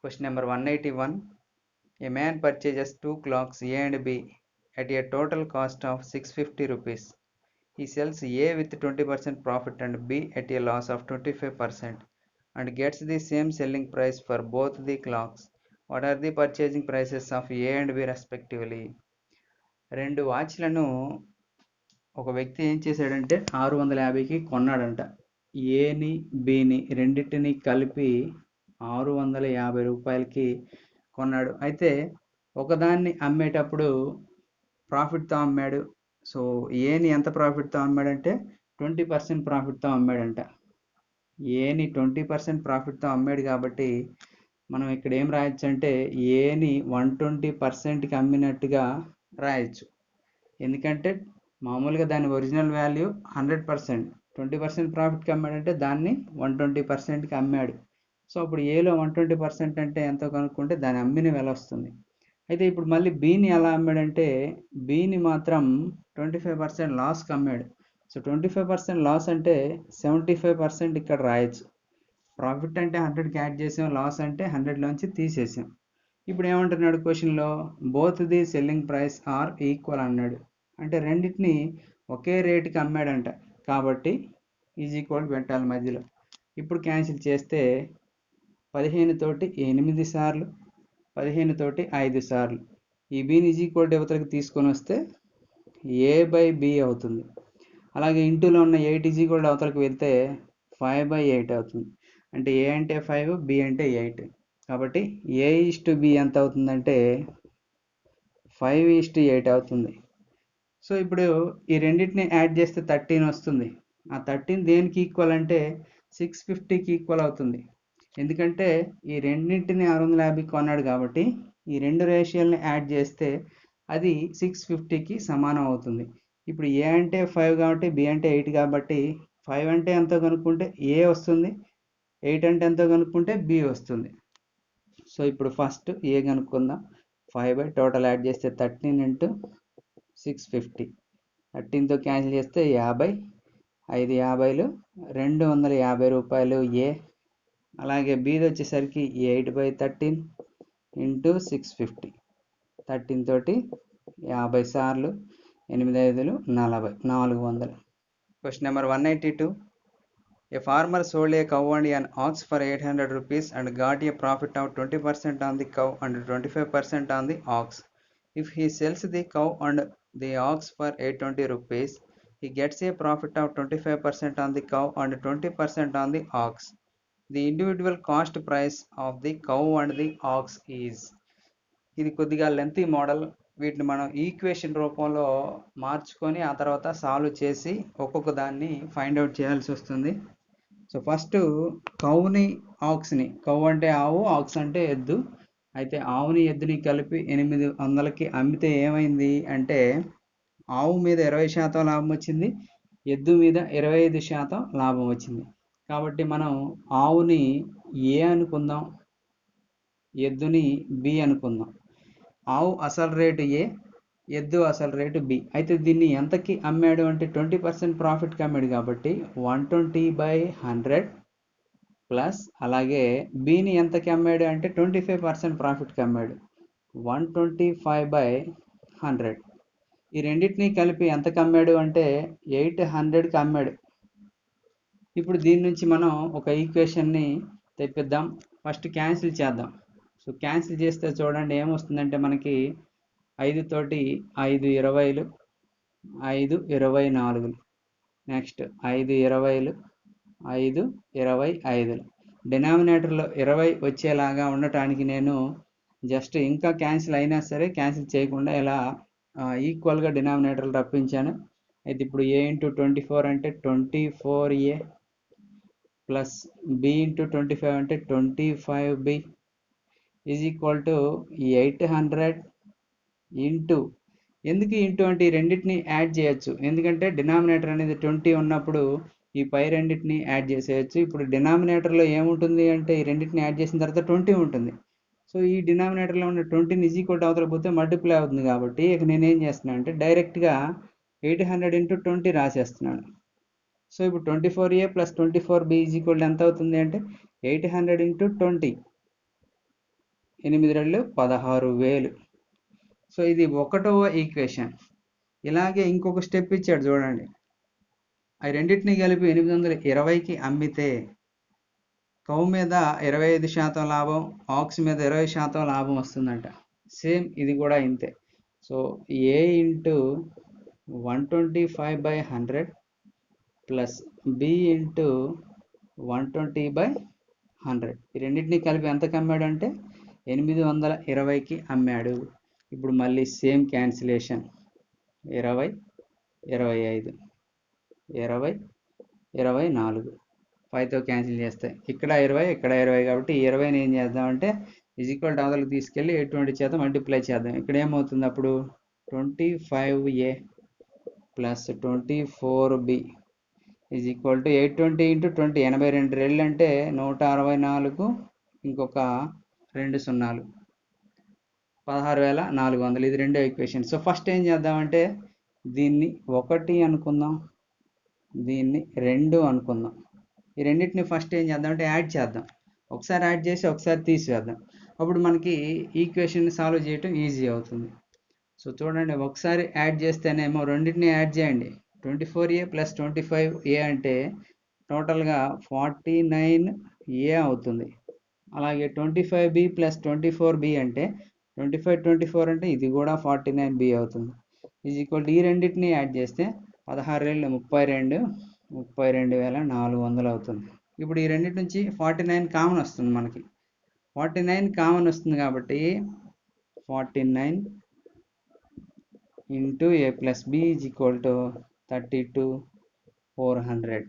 Question number 181. A man purchases two clocks A and B at a total cost of 650 rupees. He sells A with 20% profit and B at a loss of 25% and gets the same selling price for both the clocks. What are the purchasing prices of A and B respectively? రెండు వాచ్లను ఒక వ్యక్తి ఏం చేశాడంటే 650కి కొన్నాడంట. ఏని బిని రెండింటిని కలిపి 650 రూపాయలకి కొన్నాడు. అయితే ఒకదాన్ని అమ్మేటప్పుడు ప్రాఫిట్తో అమ్మాడు. సో ఏని ఎంత ప్రాఫిట్తో అమ్మాడంటే 20% ప్రాఫిట్తో అమ్మాడంట. ఏని 20% ప్రాఫిట్తో అమ్మాడు కాబట్టి మనం ఇక్కడ ఏం రాయొచ్చు అంటే ఏని 120%కి అమ్మినట్టుగా రాయొచ్చు. ఎందుకంటే మామూలుగా దాని ఒరిజినల్ వాల్యూ 100%, 20% ప్రాఫిట్కి అమ్మాడంటే దాన్ని 120%కి అమ్మాడు. సో అప్పుడు ఏలో 120% అంటే ఎంతో కనుక్కుంటే దాని అమ్మిన వెల వస్తుంది. అయితే ఇప్పుడు మళ్ళీ బీని ఎలా అమ్మాడంటే బీని మాత్రం 25% లాస్కి అమ్మాడు. సో 25% లాస్ అంటే 75% ఇక్కడ రాయొచ్చు. ప్రాఫిట్ అంటే 100కి యాడ్ చేసాం, లాస్ అంటే 100లోంచి తీసేసాం. ఇప్పుడు ఏమంటున్నాడు క్వశ్చన్లో, both the selling price are equal అన్నాడు. అంటే రెండింటిని ఒకే రేటుకి అమ్మాడంట కాబట్టి ఈజ్ ఈక్వల్ పెట్టాలి మధ్యలో. ఇప్పుడు క్యాన్సిల్ చేస్తే 15 తోటి 8 సార్లు, 15 తోటి 5 సార్లు ఈ బీని ఈజ్ ఈక్వల్ యువతలకు తీసుకొని వస్తే A/B అవుతుంది. అలాగే ఇంటూలో ఉన్న 8 ఈజ్ ఈక్వల్ అవతలకు వెళ్తే 5/8 అవుతుంది. అంటే A అంటే 5, B అంటే 8. కాబట్టి A/B ఎంత అవుతుందంటే 5:8 అవుతుంది. సో ఇప్పుడు ఈ రెండింటిని యాడ్ చేస్తే 13 వస్తుంది. ఆ 13 దేనికి ఈక్వల్ అంటే 650కి ఈక్వల్ అవుతుంది. ఎందుకంటే ఈ రెండింటిని 650 కొన్నాడు కాబట్టి ఈ రెండు రేషియోల్ని యాడ్ చేస్తే అది 650కి సమానం అవుతుంది. ఇప్పుడు ఏ అంటే 5 కాబట్టి బి అంటే 8 కాబట్టి 5 అంటే ఎంతో కనుక్కుంటే ఏ వస్తుంది, 8 అంటే ఎంతో కనుక్కుంటే బి వస్తుంది. సో ఇప్పుడు ఫస్ట్ ఏ కనుక్కుందాం. 5 టోటల్ యాడ్ చేస్తే 13 ఇంటూ 650, 13తో క్యాన్సిల్ చేస్తే 50, 5 50లు 250 రూపాయలు ఏ. అలాగే బీది వచ్చేసరికి 8/13 ఇంటూ 650, 13 తోటి 50 సార్లు 8 5లు 40, 400. Question number 182. A farmer sold a cow and an ox for 800 rupees and got a profit of 20% on the cow and 25% on the ox. If he sells the cow and the ox for 820 rupees, he gets a profit of 25% on the cow and 20% on the ox. The individual cost price of the cow and the ox is. ఇది కొద్దిగా lengthy model. వీటిని మనం equation రూపంలో మార్చుకొని ఆ తర్వాత solve చేసి ఒక్కొక్క దాన్ని ఫైండ్ అవుట్ చేయాల్సి వస్తుంది. సో ఫస్ట్ కౌని ఆక్స్ని, కౌ అంటే ఆవు, ఆక్స్ అంటే ఎద్దు. అయితే ఆవుని ఎద్దుని కలిపి 800కి అమ్మితే ఏమైంది అంటే ఆవు మీద 20% లాభం వచ్చింది, ఎద్దు మీద 25% లాభం వచ్చింది. కాబట్టి మనం ఆవుని ఏ అనుకుందాం, ఎద్దుని బి అనుకుందాం. ఆవు అసలు రేటు ఏ, ఎద్దు అసలు రేటు బి. అయితే దీన్ని ఎంతకి అమ్మాడు అంటే 20% ప్రాఫిట్కి అమ్మాడు కాబట్టి 120/100 ప్లస్ అలాగే బిని ఎంతకి అమ్మాడు అంటే 25% ప్రాఫిట్కి అమ్మాడు 125/100. ఈ రెండింటినీ కలిపి ఎంతకి అమ్మాడు అంటే 800కి అమ్మాడు. ఇప్పుడు దీని నుంచి మనం ఒక ఈక్వేషన్ని తెప్పిద్దాం. ఫస్ట్ క్యాన్సిల్ చేద్దాం. సో క్యాన్సిల్ చేస్తే చూడండి ఏమొస్తుందంటే మనకి 5 తోటి 5 20లు, 5 24లు, నెక్స్ట్ 5 20లు, 5 25లు. డినామినేటర్లో 20 వచ్చేలాగా ఉండటానికి నేను జస్ట్ ఇంకా క్యాన్సిల్ అయినా సరే క్యాన్సిల్ చేయకుండా ఇలా ఈక్వల్గా డినామినేటర్లు రప్పించాను. అయితే ఇప్పుడు ఏ ఇంటూ 24 అంటే 24A ప్లస్ బి ఇంటూ 25 అంటే 25B is equal to 800 into, ఎందుకు ఇంటూ అంటే ఈ రెండింటిని యాడ్ చేయొచ్చు. ఎందుకంటే డినామినేటర్ అనేది 20 ఉన్నప్పుడు ఈ పై రెండింటిని యాడ్ చేసేయచ్చు. ఇప్పుడు డినామినేటర్లో ఏముంటుంది అంటే ఈ రెండింటిని యాడ్ చేసిన తర్వాత 20 ఉంటుంది. సో ఈ డినామినేటర్లో ఉన్న 20ని ఈజ్ ఈక్వల్ టు అవతల పోతే మల్టిప్లై అవుతుంది కాబట్టి ఇక నేనేం చేస్తున్నాను అంటే డైరెక్ట్గా 800 ఇంటూ 20 రాసేస్తున్నాను. సో ఇప్పుడు 24A plus 24B is equal ఎంత అవుతుంది అంటే 800 ఇంటూ 20. 8 రెళ్ళు 16,000. సో ఇది 1వ ఈక్వేషన్. ఇలాగే ఇంకొక స్టెప్ ఇచ్చాడు చూడండి. ఆ రెండింటిని కలిపి 820కి అమ్మితే కౌ మీద 25% లాభం, ఆక్స్ మీద 20% లాభం వస్తుందంట. సేమ్ ఇది కూడా ఇంతే. సో ఏ ఇంటూ 125/100 ప్లస్ బి ఇంటూ 120/100. ఈ రెండింటిని కలిపి ఎంతకు అమ్మాడు అంటే 820కి అమ్మాడు. ఇప్పుడు మళ్ళీ సేమ్ క్యాన్సిలేషన్. 20, 25, 20, 24, 5తో క్యాన్సిల్ చేస్తే ఇక్కడ 20, ఇక్కడ 20 కాబట్టి ఈ 20ని ఏం చేద్దామంటే అవతలకి తీసుకెళ్ళి 820 చేత మల్టిప్లై చేద్దాం. ఇక్కడ ఏమవుతుంది అప్పుడు 25A plus 24B is equal to 820 into 20, 82 రెళ్ళు అంటే 164, ఇంకొక 2 సున్నాలు 16,400. ఇది రెండో ఈక్వేషన్. సో ఫస్ట్ ఏం చేద్దామంటే దీన్ని 1 అనుకుందాం, దీన్ని 2 అనుకుందాం. ఈ రెండింటిని ఫస్ట్ ఏం చేద్దామంటే యాడ్ చేద్దాం. ఒకసారి యాడ్ చేసి ఒకసారి తీసివేద్దాం. అప్పుడు మనకి ఈక్వేషన్ సాల్వ్ చేయటం ఈజీ అవుతుంది. సో చూడండి, ఒకసారి యాడ్ చేస్తేనేమో రెండింటిని యాడ్ చేయండి. 24A ప్లస్ 25A అంటే టోటల్గా 49A అవుతుంది. అలాగే 25B ప్లస్ 24B అంటే 25, 24 అంటే ఇది కూడా 49B అవుతుంది. ఈజ్ ఈక్వల్ టు ఈ రెండింటిని యాడ్ చేస్తే 16 32,400 అవుతుంది. ఇప్పుడు ఈ రెండింటి నుంచి 49 కామన్ వస్తుంది. మనకి 49 కామన్ వస్తుంది కాబట్టి 49 into A plus B is equal to 32,400.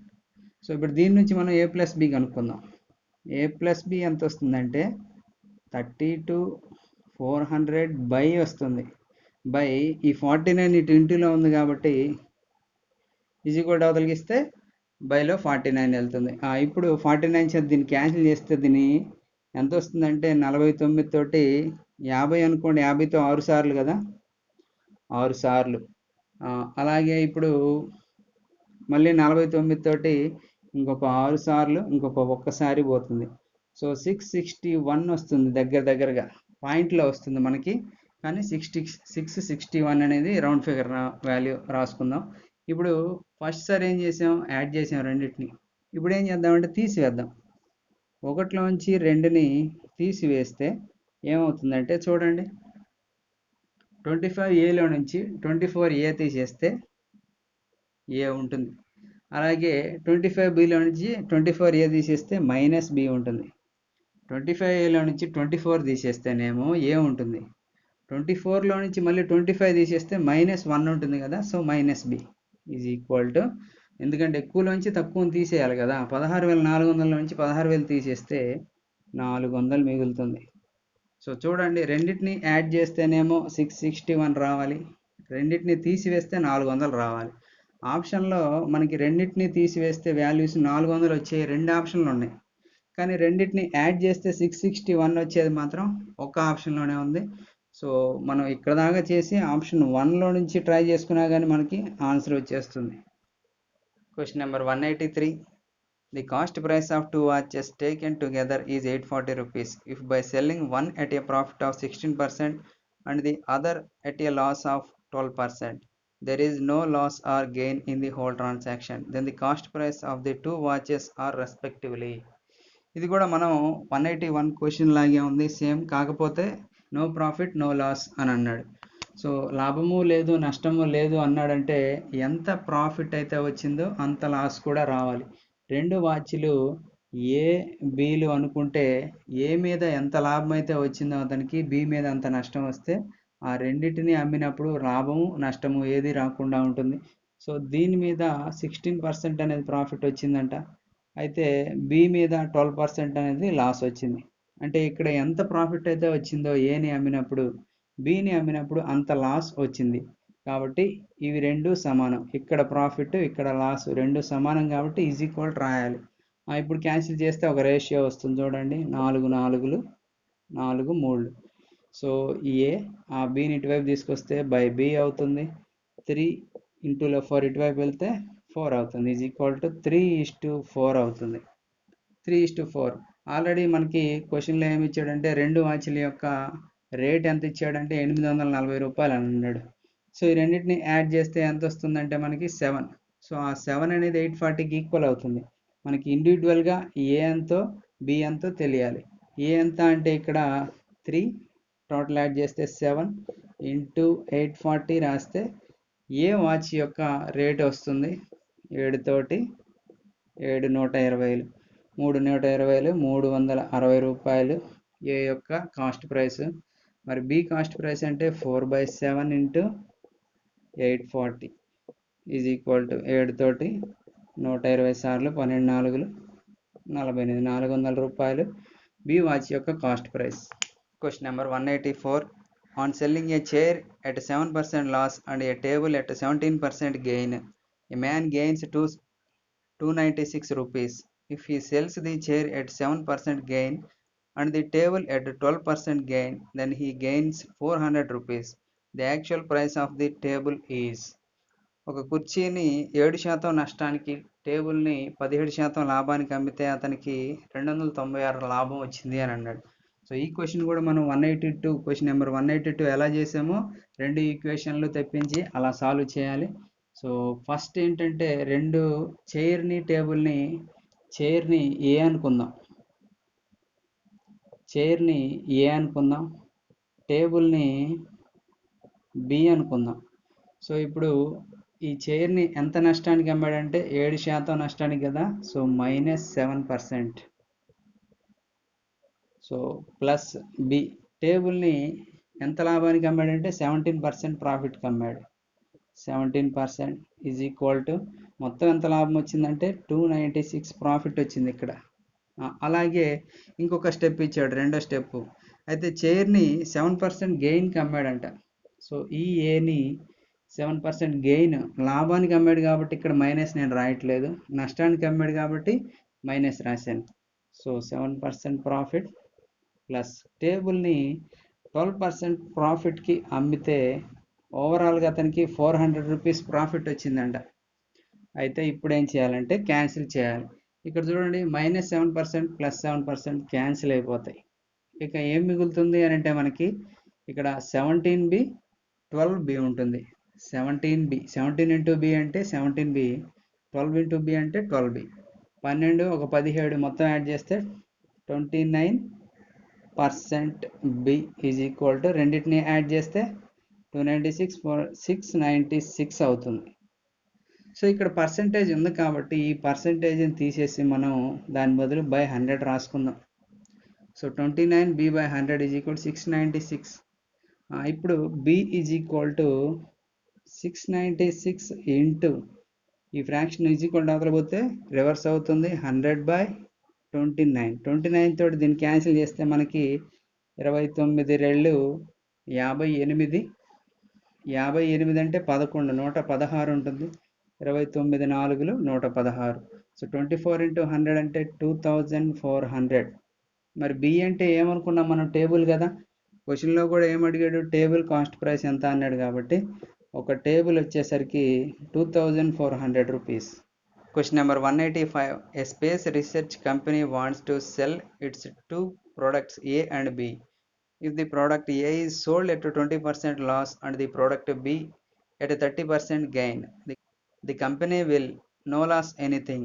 So ఇప్పుడు దీని నుంచి మనం A ప్లస్ B కనుక్కుందాం. A ప్లస్ B ఎంత వస్తుందంటే 32,400 బై వస్తుంది. బై ఈ 49 ఇటు ఇంటూలో ఉంది కాబట్టి ఈజ్ ఈక్వల్ టు అవతలకి ఇస్తే బైలో 49 వెళ్తుంది. ఇప్పుడు 49 చేత దీన్ని క్యాన్సిల్ చేస్తే దీన్ని ఎంత వస్తుందంటే 49 తోటి 50 అనుకోండి. 50తో 6 సార్లు కదా, 6 సార్లు. అలాగే ఇప్పుడు మళ్ళీ 49 తోటి ఇంకొక 6 సార్లు, ఇంకొక ఒక్కసారి పోతుంది. సో 661 వస్తుంది. దగ్గరగా పాయింట్లో వస్తుంది మనకి, కానీ 661 అనేది రౌండ్ ఫిగర్ వాల్యూ రాసుకుందాం. ఇప్పుడు ఫస్ట్ సారి ఏం చేసాం, యాడ్ చేసాం రెండింటిని. ఇప్పుడు ఏం చేద్దామంటే తీసివేద్దాం. 1లోంచి 2ని తీసివేస్తే ఏమవుతుందంటే చూడండి, 25Aలో నుంచి 24A తీసేస్తే A ఉంటుంది. అలాగే 25Bలో నుంచి 24A తీసేస్తే మైనస్ B ఉంటుంది. 25Aలో నుంచి 24 తీసేస్తేనేమో A ఉంటుంది. 24లో నుంచి మళ్ళీ 25 తీసేస్తే -1 ఉంటుంది కదా. So -B is equal to, ఎందుకంటే ఎక్కువలోంచి తక్కువని తీసేయాలి కదా. 16,400 నుంచి 16,000 తీసేస్తే 400 మిగులుతుంది. సో చూడండి, రెండింటిని యాడ్ చేస్తేనేమో 661 రావాలి, రెండింటిని తీసివేస్తే 400 రావాలి. ఆప్షన్లో మనకి రెండింటిని తీసివేస్తే వాల్యూస్ 400 వచ్చే 2 ఆప్షన్లు ఉన్నాయి. కానీ రెండింటిని యాడ్ చేస్తే 661 వచ్చేది మాత్రం ఒక ఆప్షన్లోనే ఉంది. సో మనం ఇక్కడ దాకా చేసి ఆప్షన్ 1లో నుంచి ట్రై చేసుకున్నా కానీ మనకి ఆన్సర్ వచ్చేస్తుంది. Question number 183. The cost price of 2 watches taken together is 840 rupees. If by selling one at a profit of 16% and the other at a loss of 12%, there is no loss or gain in the whole transaction, then the cost price of the 2 watches are respectively. ఇది కూడా మనం 181 question లాగే ఉంది, same. కాకపోతే no profit no loss అని అన్నాడు. So లాభము లేదు నష్టము లేదు అన్నాడంటే ఎంత ప్రాఫిట్ అయితే వచ్చిందో అంత లాస్ కూడా రావాలి. 2 వాచ్లు ఏ బీలు అనుకుంటే ఏ మీద ఎంత లాభం అయితే వచ్చిందో అతనికి బి మీద అంత నష్టం వస్తే ఆ రెండింటిని అమ్మినప్పుడు లాభము నష్టము ఏది రాకుండా ఉంటుంది. సో దీని మీద 16% అనేది ప్రాఫిట్ వచ్చిందంట, అయితే బి మీద 12% అనేది లాస్ వచ్చింది. అంటే ఇక్కడ ఎంత ప్రాఫిట్ అయితే వచ్చిందో ఏని అమ్మినప్పుడు బిని అమ్మినప్పుడు అంత లాస్ వచ్చింది. కాబట్టి ఇవి రెండు సమానం. ఇక్కడ ప్రాఫిట్ ఇక్కడ లాస్ రెండు సమానం కాబట్టి ఈజ్ ఈక్వల్ రాయాలి. ఇప్పుడు క్యాన్సిల్ చేస్తే ఒక రేషియో వస్తుంది చూడండి, 4 4 4 3. సో ఏ ఆ బిని ఇటువైపు తీసుకొస్తే బై బి అవుతుంది. 3 ఇంటూలో 4 ఇటువైపు వెళ్తే 4 అవుతుంది. ఈజ్ ఈక్వల్ టు 3:4 అవుతుంది. 3:4. ఆల్రెడీ మనకి క్వశ్చన్లో ఏమి ఇచ్చాడంటే 2 వాచ్ల యొక్క రేట్ ఎంత ఇచ్చాడంటే 840 రూపాయలు అని అన్నాడు. సో ఈ రెండింటిని యాడ్ చేస్తే ఎంత వస్తుందంటే మనకి 7. సో ఆ 7 అనేది 840కి ఈక్వల్ అవుతుంది. మనకి ఇండివిజువల్గా ఏ ఎంతో బి ఎంతో తెలియాలి. ఏ ఎంత అంటే ఇక్కడ 3, టోటల్ యాడ్ చేస్తే 7 ఇంటూ 840 రాస్తే ఏ వాచ్ యొక్క రేట్ వస్తుంది 7 తోటి 7 120, 3 120, 360 రూపాయలు ఏ యొక్క కాస్ట్ ప్రైస్. మరి బి కాస్ట్ ప్రైస్ అంటే 4/7 ఇంటూ 840 ఈజ్ ఈక్వల్ టు 7 తోటి 120 సార్లు 12 4 48, 400 రూపాయలు బి వాచ్ యొక్క cost price. Question number 184. On selling a chair at 7% loss and a table at 17% gain, a man gains 296 rupees. If he sells the chair at 7% gain and the table at 12% gain, then he gains 400 rupees. The actual price of the table is. ఒక కుర్చీని 7% నష్టానికి టేబుల్ని 17% లాభానికి అమ్మితే అతనికి 296 లాభం వచ్చింది అని అన్నాడు. సో ఈ క్వశ్చన్ కూడా మనం 182 క్వశ్చన్ నెంబర్ 182 ఎలా చేసామో 2 ఈక్వేషన్లు తెప్పించి అలా సాల్వ్ చేయాలి. సో ఫస్ట్ ఏంటంటే 2 చైర్ని టేబుల్ని, చైర్ని ఏ అనుకుందాం, చైర్ని ఏ అనుకుందాం, టేబుల్ని బి అనుకుందాం. సో ఇప్పుడు ఈ చైర్ని ఎంత నష్టానికి అమ్మాడంటే 7% నష్టానికి కదా. సో -7%. సో ప్లస్ బి టేబుల్ని ఎంత లాభానికి అమ్మాడంటే 17% ప్రాఫిట్కి అమ్మాడు. 17% ఈజ్ ఈక్వల్ టు మొత్తం ఎంత లాభం వచ్చిందంటే 296 ప్రాఫిట్ వచ్చింది ఇక్కడ. అలాగే ఇంకొక స్టెప్ ఇచ్చాడు, రెండో స్టెప్. అయితే చైర్ని 7% గెయిన్కి అమ్మాడంట. సో ఈ ఏని 7% గెయిన్ లాభానికి అమ్మాడు కాబట్టి ఇక్కడ మైనస్ నేను రాయట్లేదు, నష్టానికి అమ్మాడు కాబట్టి మైనస్ రాశాను. సో 7% ప్రాఫిట్ ప్లస్ టేబుల్ని 12% ప్రాఫిట్కి అమ్మితే ఓవరాల్గా అతనికి 400 రూపీస్ ప్రాఫిట్ వచ్చిందంట. అయితే ఇప్పుడు ఏం చేయాలంటే క్యాన్సిల్ చేయాలి. ఇక్కడ చూడండి -7% +7% క్యాన్సిల్ అయిపోతాయి. ఇక ఏం మిగులుతుంది అని అంటే మనకి ఇక్కడ 17B 12B ఉంటుంది. 17B 17 ఇంటూ బి అంటే 17B, 12 ఇంటూ బి అంటే 12B. 12 ఒక 17 మొత్తం యాడ్ చేస్తే 29% బి ఈజ్ ఈక్వల్ టు రెండింటిని యాడ్ చేస్తే 696 అవుతుంది. సో ఇక్కడ పర్సంటేజ్ ఉంది కాబట్టి ఈ పర్సంటేజ్ని తీసేసి మనం దాని బదులు బై 100 రాసుకుందాం. So 29B/100 is equal 696. ఇప్పుడు B is equal to 696 into ఈ ఫ్రాక్షన్ ఈజ్ ఈక్వల్ టు అవతల పోతే రివర్స్ అవుతుంది 100/29. 29 తోటి దీన్ని క్యాన్సిల్ చేస్తే మనకి 29 రెళ్ళు 58. 58 అంటే 11, 116 ఉంటుంది. 29 4 116. సో 24 ఇంటూ 100 అంటే 2400. మరి బి అంటే ఏమనుకున్నాం మనం, టేబుల్ కదా. క్వశ్చన్లో కూడా ఏమడిగాడు, టేబుల్ కాస్ట్ ప్రైస్ ఎంత అన్నాడు కాబట్టి ఒక టేబుల్ వచ్చేసరికి 2400 rupees. Question number 185. A space research company wants to cell it's 2 products A and B. If the product A is sold at 20% loss and the product B at 30% gain, the company will no loss anything.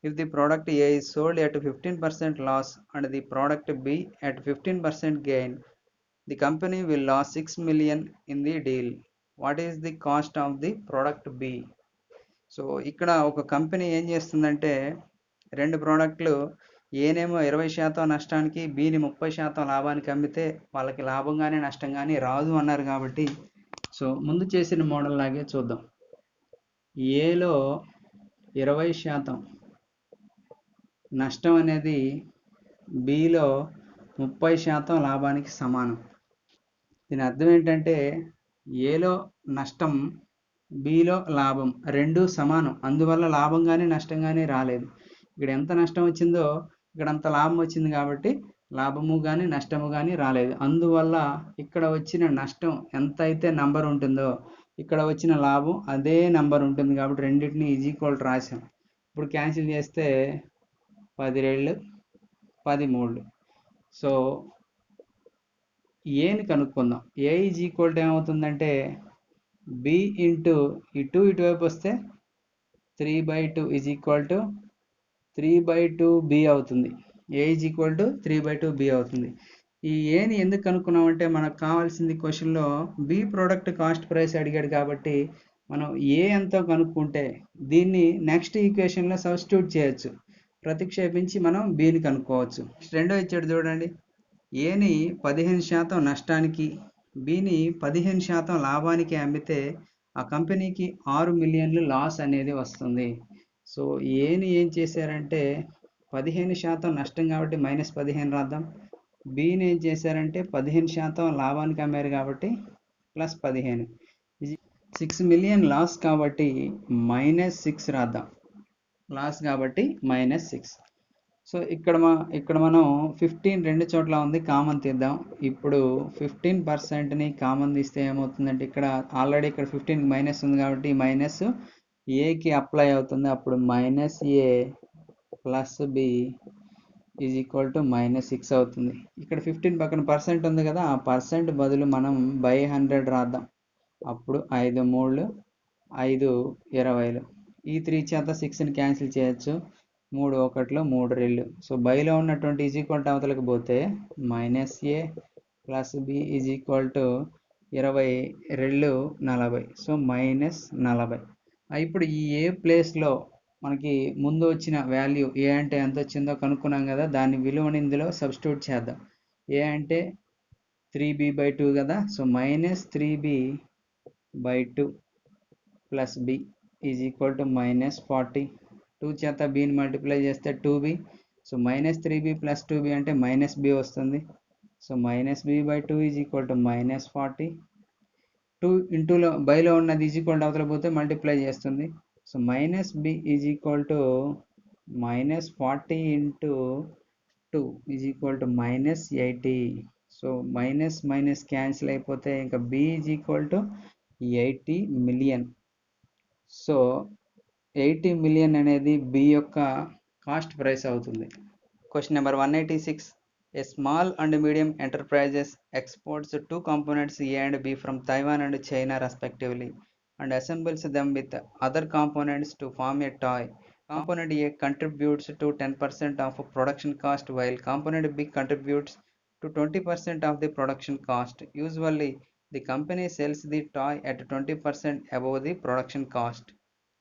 If the product A is sold at 15% loss and the product B at 15% gain, the company will lose 6 million in the deal. What is the cost of the product B? So ఇక్కడ ఒక company ఏం చేస్తుందంటే 2 ప్రోడక్ట్లు ఏనేమో 20% నష్టానికి, బీని 30% లాభానికి అమ్మితే వాళ్ళకి లాభం కానీ నష్టం కానీ రాదు అన్నారు కాబట్టి సో ముందు చేసిన మోడల్ లాగే చూద్దాం. ఏలో 20% నష్టం అనేది బిలో 30% లాభానికి సమానం. దీని అర్థం ఏంటంటే ఏలో నష్టం బిలో లాభం రెండు సమానం, అందువల్ల లాభం కానీ నష్టం కానీ రాలేదు. ఇక్కడ ఎంత నష్టం వచ్చిందో ఇక్కడ అంత లాభం వచ్చింది కాబట్టి లాభము కానీ నష్టము కానీ రాలేదు. అందువల్ల ఇక్కడ వచ్చిన నష్టం ఎంత అయితే నంబర్ ఉంటుందో ఇక్కడ వచ్చిన లాభం అదే నంబర్ ఉంటుంది కాబట్టి రెండింటిని ఈజ్ ఈక్వల్ రాసాం. ఇప్పుడు క్యాన్సిల్ చేస్తే 10 రెళ్ళు 10 మోల్డ్. సో ఏని కనుక్కుందాం. ఏ ఈజ్ ఈక్వల్ టు ఏమవుతుందంటే బి ఇంటూ ఈ 2 ఇటువైపు వస్తే 3/2 ఈజ్ ఈక్వల్ టు 3/2b అవుతుంది. ఏ ఈజ్ ఈక్వల్ టు 3/2b అవుతుంది. ఈ ఏని ఎందుకు కనుక్కున్నామంటే మనకు కావాల్సింది క్వశ్చన్లో బి ప్రోడక్ట్ కాస్ట్ ప్రైస్ అడిగాడు కాబట్టి మనం ఏ ఎంతో కనుక్కుంటే దీన్ని నెక్స్ట్ ఈక్వేషన్లో సబ్స్టిట్యూట్ చేయొచ్చు. ప్రతిక్షేపించి మనం బిని కనుక్కోవచ్చు. రెండో ఇచ్చాడు చూడండి. ఏని 15% నష్టానికి బిని 15% లాభానికి అమ్మితే ఆ కంపెనీకి 6 మిలియన్లు లాస్ అనేది వస్తుంది. సో ఏని ఏం చేశారంటే 15% నష్టం కాబట్టి -15 రాద్దాం. బిని ఏం చేశారంటే 15% లాభానికి అమ్మారు కాబట్టి +15. 6 మిలియన్ లాస్ కాబట్టి -6 రాద్దాం. లాస్ కాబట్టి -6. సో ఇక్కడ మనం 15 రెండు చోట్ల ఉంది, కామన్ తీద్దాం. ఇప్పుడు 15%ని కామన్ తీస్తే ఏమవుతుందంటే ఇక్కడ ఆల్రెడీ ఇక్కడ 15 మైనస్ ఉంది కాబట్టి మైనస్ ఏకి అప్లై అవుతుంది. అప్పుడు -a + b is equal to -6 అవుతుంది. ఇక్కడ 15 పక్కన పర్సెంట్ ఉంది కదా, ఆ పర్సెంట్ బదులు మనం బై 100 రాద్దాం. అప్పుడు 5 3 5 20. ఈ 3 చేత 6ని క్యాన్సిల్ చేయొచ్చు. 3 1 3 2. సో బైలో ఉన్నటువంటి ఈజ్ ఈక్వల్ టు అవతలకి పోతే -a + b is equal to 20 2 40. So -40. ఇప్పుడు ఈ ఏ ప్లేస్లో మనకి ముందు వచ్చిన వాల్యూ ఏ అంటే ఎంత వచ్చిందో కనుక్కున్నాం కదా, దాని విలువని ఇందులో సబ్స్టిట్యూట్ చేద్దాం. ఏ అంటే 3b/2 కదా, so -3b/2 + b is equal to -40. 2 చేత bని మల్టిప్లై చేస్తే 2b. సో -3b + 2b అంటే -b వస్తుంది. So -b/2 is equal to -40. 2 ఇంటూలో బైలో ఉన్నది ఈజ్ ఈక్వల్ టు అవతల పోతే మల్టిప్లై చేస్తుంది. So -b is equal to -40 into 2 is equal to -80. So minus cancel అయిపోతే ఇంకా b is equal to 80 million. So 80 million అనేది B యొక్క కాస్ట్ ప్రైస్ అవుతుంది. Question number 186. A small and medium enterprises exports 2 components A and B from Taiwan and China respectively and assembles them with other components to form a toy. Component A contributes to 10% of production cost while component B contributes to 20% of the production cost. Usually, the company sells the toy at 20% above the production cost.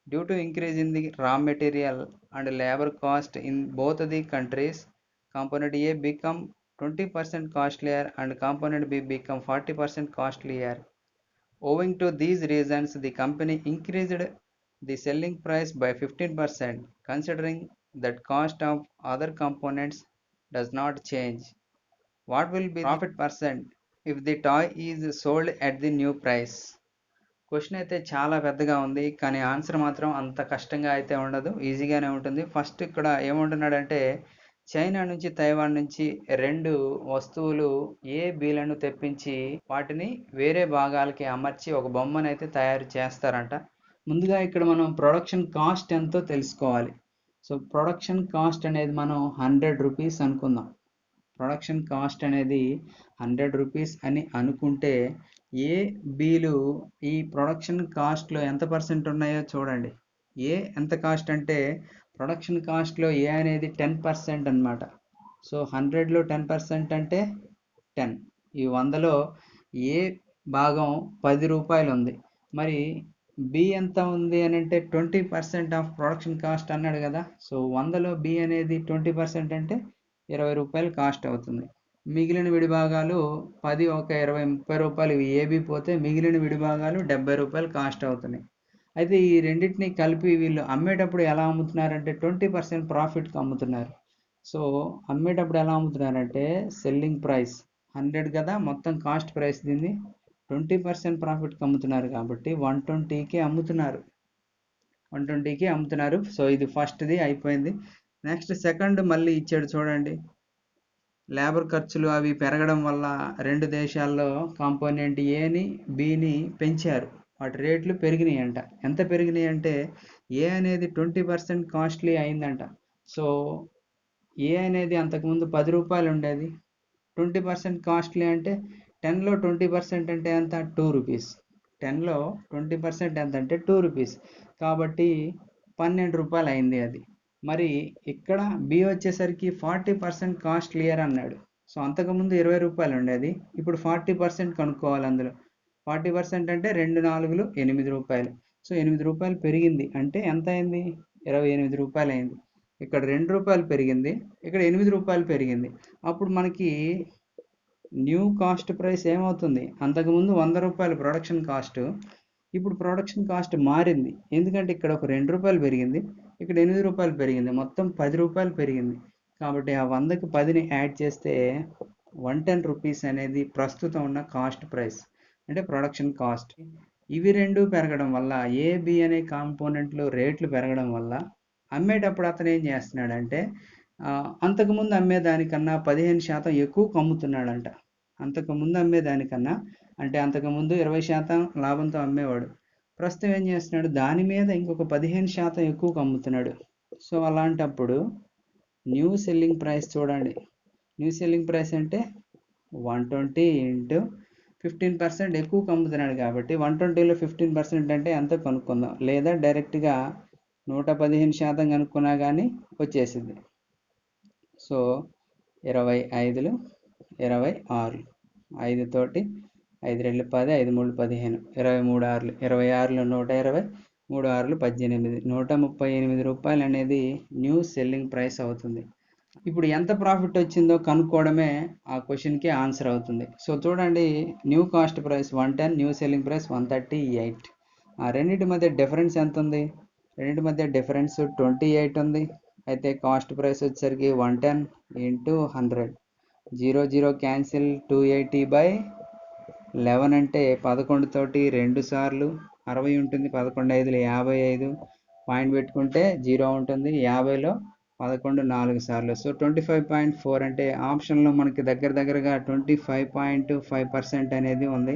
Due to increase in the raw material and labor cost in both the countries, component A become 20% costlier and component B become 40% costlier. Owing to these reasons, the company increased the selling price by 15%, considering that cost of other components does not change. What will be the profit percent if the toy is sold at the new price? Question అయితే చాలా పెద్దగా ఉంది, కానీ answer మాత్రం అంత కష్టంగా అయితే ఉండదు, ఈజీగానే ఉంటుంది. ఫస్ట్ ఇక్కడ ఏమంటున్నాడంటే చైనా నుంచి తైవాన్ నుంచి 2 వస్తువులు ఏ బీలను తెప్పించి వాటిని వేరే భాగాలకి అమర్చి ఒక బొమ్మను అయితే తయారు చేస్తారంట. ముందుగా ఇక్కడ మనం ప్రొడక్షన్ కాస్ట్ ఎంతో తెలుసుకోవాలి. సో ప్రొడక్షన్ కాస్ట్ అనేది మనం 100 రూపీస్ అనుకుందాం. ప్రొడక్షన్ కాస్ట్ అనేది 100 రూపీస్ అని అనుకుంటే ఏ బీలు ఈ ప్రొడక్షన్ కాస్ట్లో ఎంత పర్సెంట్ ఉన్నాయో చూడండి. ఏ ఎంత కాస్ట్ అంటే ప్రొడక్షన్ కాస్ట్లో ఏ అనేది 10% అనమాట. సో 100లో 10% అంటే 10. ఈ 100లో ఏ భాగం 10 రూపాయలు ఉంది. మరి బి ఎంత ఉంది అని అంటే 20% ఆఫ్ ప్రొడక్షన్ కాస్ట్ అన్నాడు కదా. సో 100లో బి అనేది 20% అంటే 20 రూపాయలు కాస్ట్ అవుతుంది. మిగిలిన విడిభాగాలు 10 ఒక 20 30 రూపాయలు ఏబి పోతే మిగిలిన విడిభాగాలు 70 రూపాయలు కాస్ట్ అవుతున్నాయి. అయితే ఈ రెండింటిని కలిపి వీళ్ళు అమ్మేటప్పుడు ఎలా అమ్ముతున్నారంటే 20% ప్రాఫిట్కి అమ్ముతున్నారు. సో అమ్మేటప్పుడు ఎలా అమ్ముతున్నారంటే సెల్లింగ్ ప్రైస్ 100 కదా, మొత్తం కాస్ట్ ప్రైస్ దీన్ని 20% ప్రాఫిట్కి అమ్ముతున్నారు కాబట్టి 120కి అమ్ముతున్నారు. 120కి అమ్ముతున్నారు. సో ఇది ఫస్ట్ది అయిపోయింది. నెక్స్ట్ సెకండ్ మళ్ళీ ఇచ్చాడు చూడండి. లేబర్ ఖర్చులు అవి పెరగడం వల్ల 2 దేశాల్లో కాంపోనెంట్ ఏని బిని పెంచారు. వాటి రేట్లు పెరిగినాయి అంట. ఎంత పెరిగినాయి అంటే ఏ అనేది 20% కాస్ట్లీ అయిందంట. సో ఏ అనేది అంతకుముందు 10 రూపాయలు ఉండేది. 20% కాస్ట్లీ అంటే 10లో 20% అంటే ఎంత? 2 రూపీస్. 10లో 20% ఎంత అంటే 2 రూపీస్. కాబట్టి 12 రూపాయలు అయింది అది. మరి ఇక్కడ బి వచ్చేసరికి 40% కాస్ట్లియర్ అన్నాడు. సో అంతకుముందు 20 రూపాయలు ఉండేది, ఇప్పుడు 40% కనుక్కోవాలి. అందులో 40% అంటే 2 4లు 8 రూపాయలు. సో 8 రూపాయలు పెరిగింది అంటే ఎంత అయింది? 28 రూపాయలు అయింది. ఇక్కడ 2 రూపాయలు పెరిగింది, ఇక్కడ 8 రూపాయలు పెరిగింది. అప్పుడు మనకి న్యూ కాస్ట్ ప్రైస్ ఏమవుతుంది? అంతకుముందు 100 రూపాయలు ప్రొడక్షన్ కాస్ట్, ఇప్పుడు ప్రొడక్షన్ కాస్ట్ మారింది. ఎందుకంటే ఇక్కడ ఒక 2 రూపాయలు పెరిగింది, ఇక్కడ 8 రూపాయలు పెరిగింది, మొత్తం 10 రూపాయలు పెరిగింది. కాబట్టి ఆ 100కి 10ని యాడ్ చేస్తే 110 రూపీస్ అనేది ప్రస్తుతం ఉన్న కాస్ట్ ప్రైస్, అంటే ప్రొడక్షన్ కాస్ట్. ఇవి రెండు పెరగడం వల్ల, ఏ బి అనే కాంపోనెంట్లు రేట్లు పెరగడం వల్ల అమ్మేటప్పుడు అతను ఏం చేస్తున్నాడంటే అంతకుముందు అమ్మేదానికన్నా 15% ఎక్కువ అమ్ముతున్నాడంట. అంతకుముందు అమ్మేదానికన్నా, అంటే అంతకుముందు 20% లాభంతో అమ్మేవాడు, ప్రస్తుతం ఏం చేస్తున్నాడు? దాని మీద ఇంకొక 15% ఎక్కువ అమ్ముతున్నాడు. సో అలాంటప్పుడు న్యూ సెల్లింగ్ ప్రైస్ చూడండి. న్యూ సెల్లింగ్ ప్రైస్ అంటే 120 ఇంటూ 15% ఎక్కువ అమ్ముతున్నాడు కాబట్టి 120లో 15% అంటే ఎంత కనుక్కుందాం, లేదా డైరెక్ట్గా 115% కనుక్కున్నా కానీ వచ్చేసింది. సో 25లు 26, 5 తోటి 5 2 10, 5 3 15, 23 6, 26లో 120, 3 6లు 18, 138 రూపాయలు అనేది న్యూ సెల్లింగ్ ప్రైస్ అవుతుంది. ఇప్పుడు ఎంత ప్రాఫిట్ వచ్చిందో కనుక్కోవడమే ఆ క్వశ్చన్కి ఆన్సర్ అవుతుంది. సో చూడండి, new cost price 110, new selling price 138. ఆ రెండింటి మధ్య డిఫరెన్స్ ఎంత ఉంది? రెండింటి మధ్య డిఫరెన్స్ 28 ఉంది. అయితే కాస్ట్ ప్రైస్ వచ్చేసరికి 110 ఇంటూ 100, 0 0 క్యాన్సిల్, 280/11 అంటే 11 తోటి 2 సార్లు 60 ఉంటుంది, 11 5లు 55, పాయింట్ పెట్టుకుంటే 0 ఉంటుంది, 50లో 11 4 సార్లు. సో 25.4 అంటే ఆప్షన్లో మనకి దగ్గరగా 25.5% అనేది ఉంది.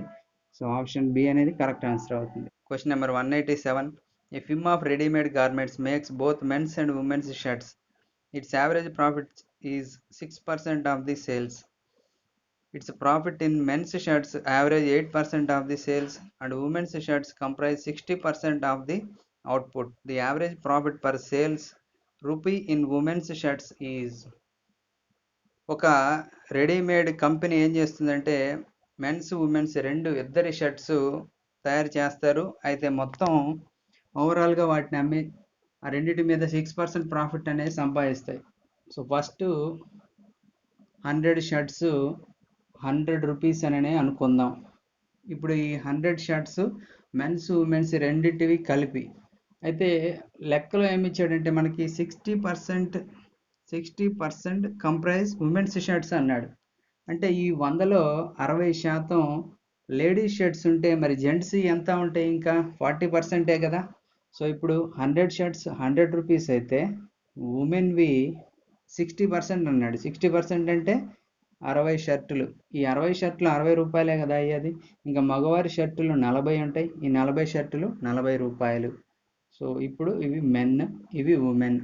సో ఆప్షన్ బి అనేది కరెక్ట్ ఆన్సర్ అవుతుంది. Question number 187. A firm of ready-made garments makes both men's and women's shirts. Its average profit is 6% of the sales. Its profit in men's shirts average 8% of the sales, and women's shirts comprise 60% of the output. The average profit per sales rupee in women's shirts is. ఒక readymade company ఏం చేస్తుందంటే men's women's ఇద్దరి shirts తయారు చేస్తారు. అయితే మొత్తం ఓవరాల్గా వాటిని అమ్మి ఆ రెండింటి మీద 6% ప్రాఫిట్ అనేది సంపాదిస్తాయి. సో ఫస్ట్ 100 షర్ట్స్ 100 రూపీస్ అని అనుకుందాం. ఇప్పుడు ఈ 100 షర్ట్స్ మెన్స్ ఉమెన్స్ రెండింటివి కలిపి, అయితే లెక్కలో ఏమి ఇచ్చాడంటే మనకి 60% కంప్రైజ్ ఉమెన్స్ షర్ట్స్ అన్నాడు. అంటే ఈ 100లో 60% లేడీస్ షర్ట్స్ ఉంటే మరి జెంట్స్ ఎంత ఉంటాయి? ఇంకా 40%ఏ కదా. సో ఇప్పుడు 100 షర్ట్స్ 100 రూపీస్ అయితే ఉమెన్వి 60% అన్నాడు. 60% అంటే 60 షర్టులు. ఈ 60 షర్టులు 60 రూపాయలే కదా అయ్యేది. ఇంకా మగవారి షర్టులు 40 ఉంటాయి. ఈ 40 షర్టులు 40 రూపాయలు. సో ఇప్పుడు ఇవి మెన్, ఇవి ఉమెన్.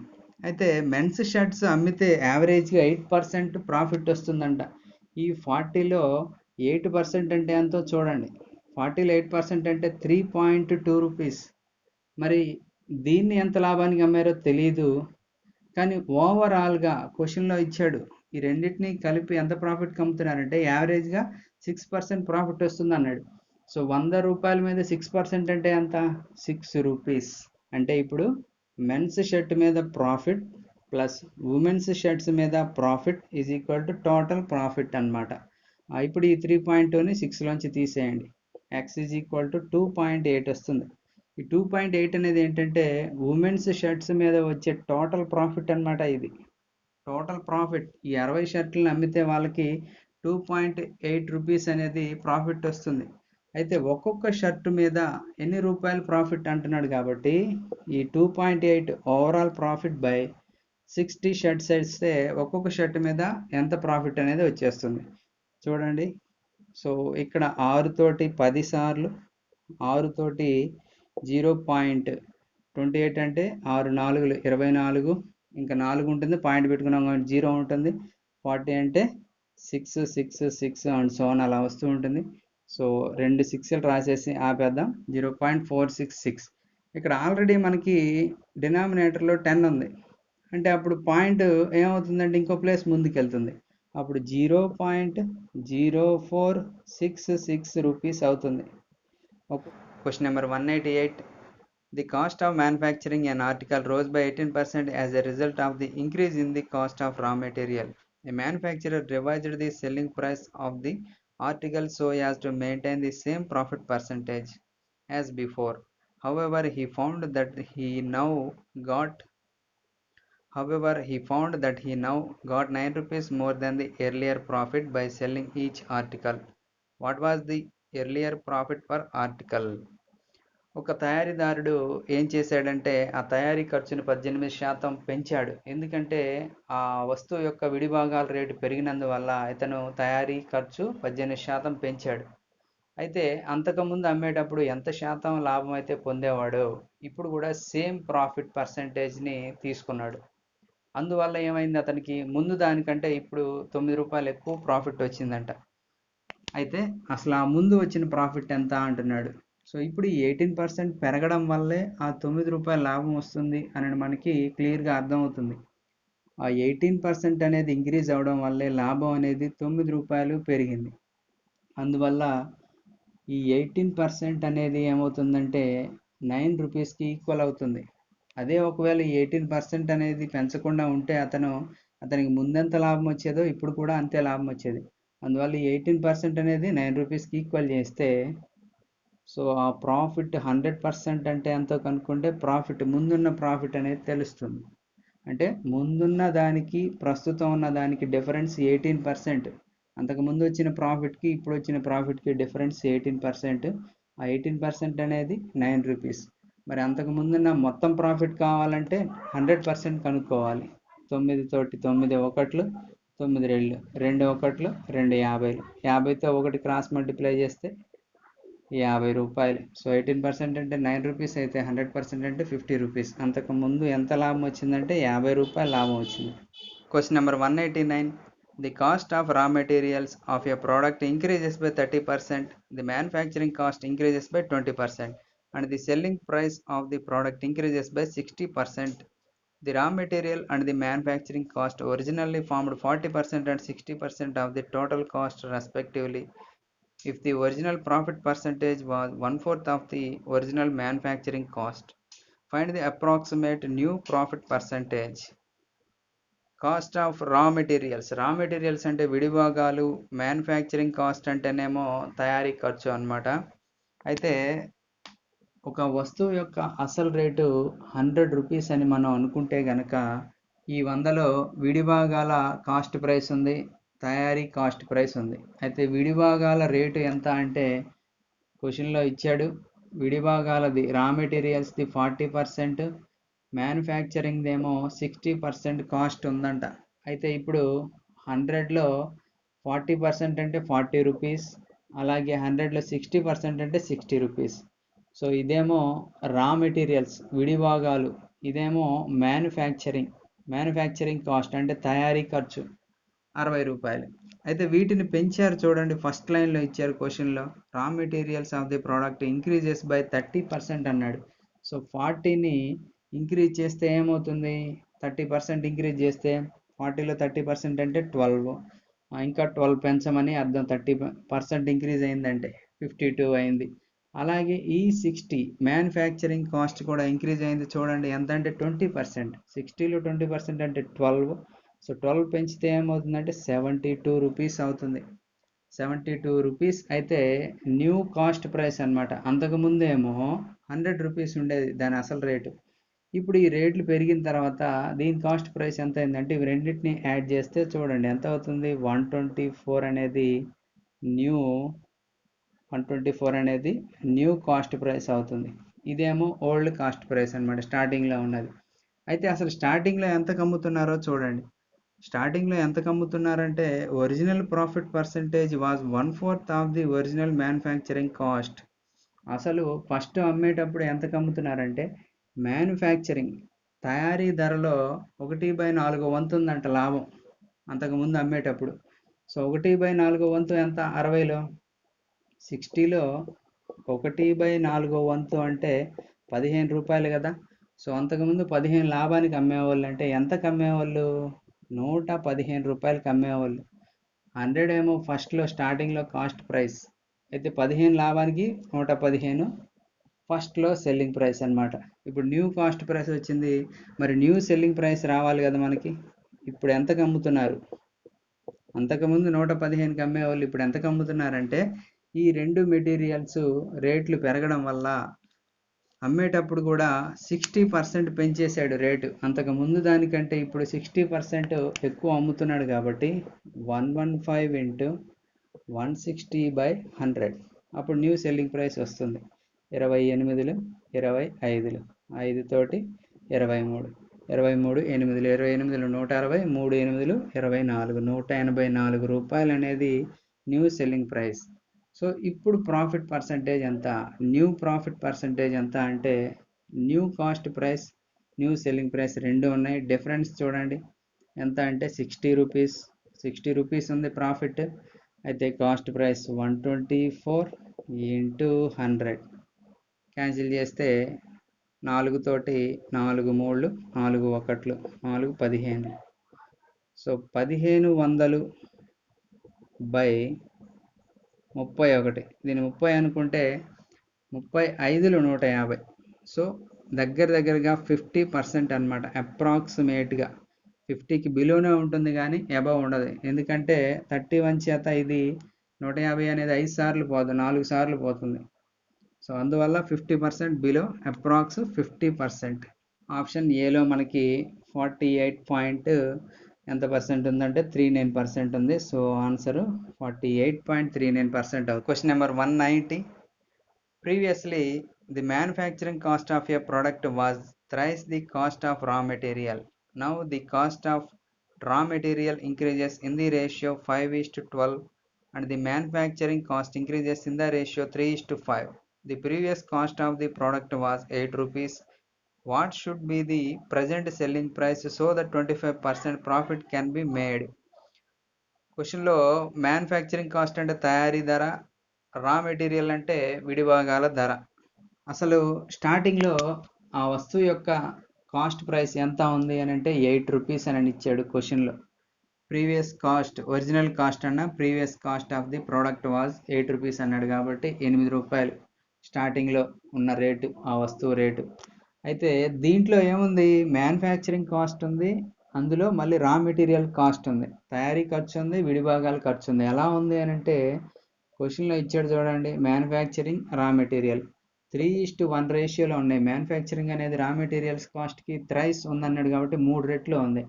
అయితే మెన్స్ షర్ట్స్ అమ్మితే యావరేజ్గా 8% ప్రాఫిట్ వస్తుందంట. ఈ 40లో 8% అంటే ఎంతో చూడండి. 40లో 8% అంటే 3.2 రూపీస్. మరి దీన్ని ఎంత లాభానికి అమ్మారో తెలీదు, కానీ ఓవరాల్గా క్వశ్చన్లో ఇచ్చాడు ఈ రెండింటిని కలిపి ఎంత ప్రాఫిట్ అమ్ముతున్నారంటే యావరేజ్గా 6% ప్రాఫిట్ వస్తుంది అన్నాడు. సో 100 రూపాయల మీద 6% అంటే ఎంత? 6 రూపీస్. అంటే ఇప్పుడు మెన్స్ షర్ట్ మీద ప్రాఫిట్ ప్లస్ ఉమెన్స్ షర్ట్స్ మీద profit is equal to total profit అనమాట. ఇప్పుడు ఈ 3.2ని 6లోంచి తీసేయండి. ఎక్స్ ఈజ్ ఈక్వల్ టు 2.8 వస్తుంది. ఈ 2.8 అనేది ఏంటంటే ఉమెన్స్ షర్ట్స్ మీద వచ్చే టోటల్ ప్రాఫిట్ అనమాట. ఇది టోటల్ ప్రాఫిట్. ఈ 60 షర్ట్లను అమ్మితే వాళ్ళకి 2.8 రూపీస్ అనేది ప్రాఫిట్ వస్తుంది. అయితే ఒక్కొక్క షర్ట్ మీద ఎన్ని రూపాయలు ప్రాఫిట్ అంటున్నాడు కాబట్టి ఈ 2.8 ఓవరాల్ ప్రాఫిట్ బై 60 షర్ట్స్ వేస్తే ఒక్కొక్క షర్ట్ మీద ఎంత ప్రాఫిట్ అనేది వచ్చేస్తుంది చూడండి. సో ఇక్కడ 6 తోటి 10 సార్లు 6 తోటి 0.28 అంటే 6 4లు 24, ఇంకా 4 ఉంటుంది, పాయింట్ పెట్టుకున్నాం కాబట్టి 0 ఉంటుంది. 40 అంటే 6 6 6 అండ్ సో ఆన్ అలా వస్తూ ఉంటుంది. సో 2 6లు రాసేసి ఆపేద్దాం. 0.466. ఇక్కడ ఆల్రెడీ మనకి డినామినేటర్లో 10 ఉంది. అంటే అప్పుడు పాయింట్ ఏమవుతుందంటే ఇంకో ప్లేస్ ముందుకు వెళ్తుంది. అప్పుడు 0.0466 రూపీస్ అవుతుంది. Question number 188. The cost of manufacturing an article rose by 18% as a result of the increase in the cost of raw material. A manufacturer revised the selling price of the article so as to maintain the same profit percentage as before. However, he found that he now got 9 rupees more than the earlier profit by selling each article. What was the earlier profit per article? ఒక తయారీదారుడు ఏం చేశాడంటే ఆ తయారీ ఖర్చును 18% పెంచాడు. ఎందుకంటే ఆ వస్తువు యొక్క విడిభాగాల రేటు పెరిగినందువల్ల ఇతను తయారీ ఖర్చు 18% పెంచాడు. అయితే అంతకుముందు అమ్మేటప్పుడు ఎంత శాతం లాభం అయితే పొందేవాడో ఇప్పుడు కూడా సేమ్ ప్రాఫిట్ పర్సంటేజ్ని తీసుకున్నాడు. అందువల్ల ఏమైంది, అతనికి ముందు దానికంటే ఇప్పుడు 9 రూపాయలు ఎక్కువ ప్రాఫిట్ వచ్చిందంట. అయితే అసలు ఆ ముందు వచ్చిన ప్రాఫిట్ ఎంత అంటున్నాడు. సో ఇప్పుడు ఈ 18% పెరగడం వల్లే ఆ 9 రూపాయల లాభం వస్తుంది అని మనకి క్లియర్గా అర్థమవుతుంది. ఆ 18% అనేది ఇంక్రీజ్ అవ్వడం వల్లే లాభం అనేది 9 రూపాయలు పెరిగింది. అందువల్ల ఈ 18% అనేది ఏమవుతుందంటే 9 రూపీస్కి ఈక్వల్ అవుతుంది. అదే ఒకవేళ ఈ 18% అనేది పెంచకుండా ఉంటే అతనికి ముందెంత లాభం వచ్చేదో ఇప్పుడు కూడా అంతే లాభం వచ్చేది. అందువల్ల ఈ 18% అనేది 9 రూపీస్కి ఈక్వల్ చేస్తే సో ఆ ప్రాఫిట్ 100% అంటే ఎంతో కనుక్కుంటే ముందున్న ప్రాఫిట్ అనేది తెలుస్తుంది. అంటే ముందున్న దానికి ప్రస్తుతం ఉన్న దానికి డిఫరెన్స్ 18%. అంతకుముందు వచ్చిన ప్రాఫిట్కి ఇప్పుడు వచ్చిన ప్రాఫిట్కి డిఫరెన్స్ 18%. ఆ 18% అనేది 9 రూపీస్. మరి అంతకుముందున్న మొత్తం ప్రాఫిట్ కావాలంటే 100% కనుక్కోవాలి. 9 తోటి 9 ఒకట్లు, 9 రెళ్ళు, 2 ఒకట్లు, 2 50లు, 50తో 1 క్రాస్ మల్టిప్లై చేస్తే 50 రూపాయలు. సో 18% అంటే 9 రూపీస్ అయితే 100% అంటే 50 రూపీస్. అంతకుముందు ఎంత లాభం వచ్చిందంటే 50 రూపాయలు లాభం వచ్చింది. Question number 189. The cost of raw materials of a product increases by 30%, the manufacturing cost increases by 20%, and the selling price of the product increases by 60%. The raw material and the manufacturing cost originally formed 40% and 60% of the total cost respectively. If the original profit percentage was 1/4 of the original manufacturing cost, find the approximate new profit percentage. Cost of రా materials అంటే విడిభాగాలు, manufacturing cost అంటేనేమో తయారీ ఖర్చు అన్నమాట. అయితే ఒక వస్తువు యొక్క అసలు రేటు 100 రూపీస్ అని మనం అనుకుంటే గనక ఈ 100లో విడిభాగాల కాస్ట్ ప్రైస్ ఉంది, తయారీ కాస్ట్ ప్రైస్ ఉంది. అయితే విడిభాగాల రేటు ఎంత అంటే క్వశ్చన్లో ఇచ్చాడు. విడిభాగాలది రా మెటీరియల్స్ది 40%, మ్యానుఫ్యాక్చరింగ్ ఏమో 60% కాస్ట్ ఉందంట. అయితే ఇప్పుడు 100లో 40% అంటే 40 రూపీస్, అలాగే 100లో 60% అంటే 60 రూపీస్. సో ఇదేమో రా మెటీరియల్స్ విడిభాగాలు, ఇదేమో మ్యానుఫ్యాక్చరింగ్ కాస్ట్ అంటే తయారీ ఖర్చు 60 రూపాయలు. అయితే వీటిని పెంచారు చూడండి, ఫస్ట్ లైన్లో ఇచ్చారు క్వశ్చన్లో. రా materials of the product increases by 30% అన్నాడు. సో 40ని ఇంక్రీజ్ చేస్తే ఏమవుతుంది, 30% ఇంక్రీజ్ చేస్తే 40లో 30% అంటే 12, ఇంకా 12 పెంచమని అర్థం. 30% ఇంక్రీజ్ అయిందంటే 52 అయింది. అలాగే ఈ 60 మ్యానుఫ్యాక్చరింగ్ కాస్ట్ కూడా ఇంక్రీజ్ అయింది చూడండి, ఎంత అంటే 20%. 60లో 20% అంటే 12. సో 12 పెంచితే ఏమవుతుందంటే 72 రూపీస్ అవుతుంది. 72 రూపీస్ అయితే న్యూ కాస్ట్ ప్రైస్ అనమాట. అంతకుముందు ఏమో 100 రూపీస్ ఉండేది దాని అసలు రేటు. ఇప్పుడు ఈ రేట్లు పెరిగిన తర్వాత దీని కాస్ట్ ప్రైస్ ఎంత అయిందంటే ఇవి రెండింటిని యాడ్ చేస్తే చూడండి ఎంత అవుతుంది. 124 అనేది న్యూ కాస్ట్ ప్రైస్ అవుతుంది. ఇదేమో ఓల్డ్ కాస్ట్ ప్రైస్ అనమాట, స్టార్టింగ్లో ఉన్నది. అయితే అసలు స్టార్టింగ్లో ఎంతకు అమ్ముతున్నారో చూడండి. స్టార్టింగ్లో ఎంతకు అమ్ముతున్నారంటే original profit percentage was 1/4 of the original manufacturing cost. అసలు ఫస్ట్ అమ్మేటప్పుడు ఎంతకు అమ్ముతున్నారంటే మ్యానుఫ్యాక్చరింగ్ తయారీ ధరలో 1/4 వంతు ఉందంట లాభం అంతకుముందు అమ్మేటప్పుడు. సో 1/4 వంతు ఎంత 60లో, 60లో 1/4 వంతు అంటే 15 రూపాయలు కదా. సో అంతకుముందు 15 లాభానికి అమ్మేవాళ్ళు అంటే ఎంతకు అమ్మేవాళ్ళు? 115 రూపాయలకి అమ్మేవాళ్ళు. 100 ఏమో ఫస్ట్లో స్టార్టింగ్లో కాస్ట్ ప్రైస్, అయితే 15 లాభానికి 115 ఫస్ట్లో సెల్లింగ్ ప్రైస్ అన్నమాట. ఇప్పుడు న్యూ కాస్ట్ ప్రైస్ వచ్చింది, మరి న్యూ సెల్లింగ్ ప్రైస్ రావాలి కదా మనకి. ఇప్పుడు ఎంతకు అమ్ముతున్నారు? అంతకుముందు 115కి అమ్మేవాళ్ళు ఇప్పుడు ఎంతకు అమ్ముతున్నారంటే, ఈ రెండు మెటీరియల్స్ రేట్లు పెరగడం వల్ల అమ్మేటప్పుడు కూడా 60% పెంచేశాడు రేటు. అంతకుముందు దానికంటే ఇప్పుడు 60% ఎక్కువ అమ్ముతున్నాడు కాబట్టి 115 ఇంటూ 160/100 అప్పుడు న్యూ సెల్లింగ్ ప్రైస్ వస్తుంది. 28లు 25లు 5 తోటి 23, 23 8లు 28లు 160, 3 8లు 24, 184 రూపాయలు అనేది న్యూ సెల్లింగ్ ప్రైస్. సో ఇప్పుడు ప్రాఫిట్ పర్సంటేజ్ ఎంత? న్యూ ప్రాఫిట్ పర్సంటేజ్ ఎంత అంటే, new cost price new selling price రెండు ఉన్నాయి. డిఫరెన్స్ చూడండి ఎంత అంటే 60 రూపీస్. 60 రూపీస్ ఉంది ప్రాఫిట్. అయితే కాస్ట్ ప్రైస్ 124 ఇంటూ 100 క్యాన్సిల్ చేస్తే 4 తోటి 4 3లు 4 1లు 4 15. సో 1500/31. దీన్ని 30 అనుకుంటే 35లు 150. సో దగ్గరగా 50% అనమాట. అప్రాక్సిమేట్గా 50కి బిలోనే ఉంటుంది కానీ అబవ్ ఉండదు. ఎందుకంటే 31 చేత ఇది 150 అనేది 5 సార్లు పోదు, 4 సార్లు పోతుంది. సో అందువల్ల 50% బిలో, అప్రాక్స్ 50%. ఆప్షన్ ఏలో మనకి 48 ఎంత పర్సెంట్ ఉందంటే 39% ఉంది. సో ఆన్సర్ 48.39% అవుతుంది. Question number 190. Previously, the manufacturing cost of a product was thrice the cost of raw material. Now the cost of raw material increases in the ratio 5:12 and the manufacturing cost increases in the ratio 3:5. The previous cost of the product was 8 rupees. What should be the present selling price so that 25% profit can be made? క్వశ్చన్లో manufacturing cost అంటే తయారీ ధర, raw material అంటే విడిభాగాల ధర. అసలు స్టార్టింగ్లో ఆ వస్తువు యొక్క కాస్ట్ ప్రైస్ ఎంత ఉంది అని అంటే 8 రూపీస్ అని ఇచ్చాడు క్వశ్చన్లో. ప్రీవియస్ కాస్ట్, ఒరిజినల్ కాస్ట్ అన్న previous cost of the product was 8 rupees అన్నాడు కాబట్టి 8 రూపాయలు స్టార్టింగ్లో ఉన్న రేటు, ఆ వస్తువు రేటు. అయితే దీంట్లో ఏముంది? మ్యానుఫ్యాక్చరింగ్ కాస్ట్ ఉంది, అందులో మళ్ళీ రా మెటీరియల్ కాస్ట్ ఉంది, తయారీ ఖర్చు ఉంది, విడిభాగాల ఖర్చు ఉంది. ఎలా ఉంది అని అంటే క్వశ్చన్లో ఇచ్చాడు చూడండి, మ్యానుఫ్యాక్చరింగ్ రా మెటీరియల్ 3:1 రేషియోలో ఉన్నాయి. మ్యానుఫ్యాక్చరింగ్ అనేది రా మెటీరియల్స్ కాస్ట్కి థ్రైస్ ఉందన్నాడు కాబట్టి 3 రెట్లు ఉంది.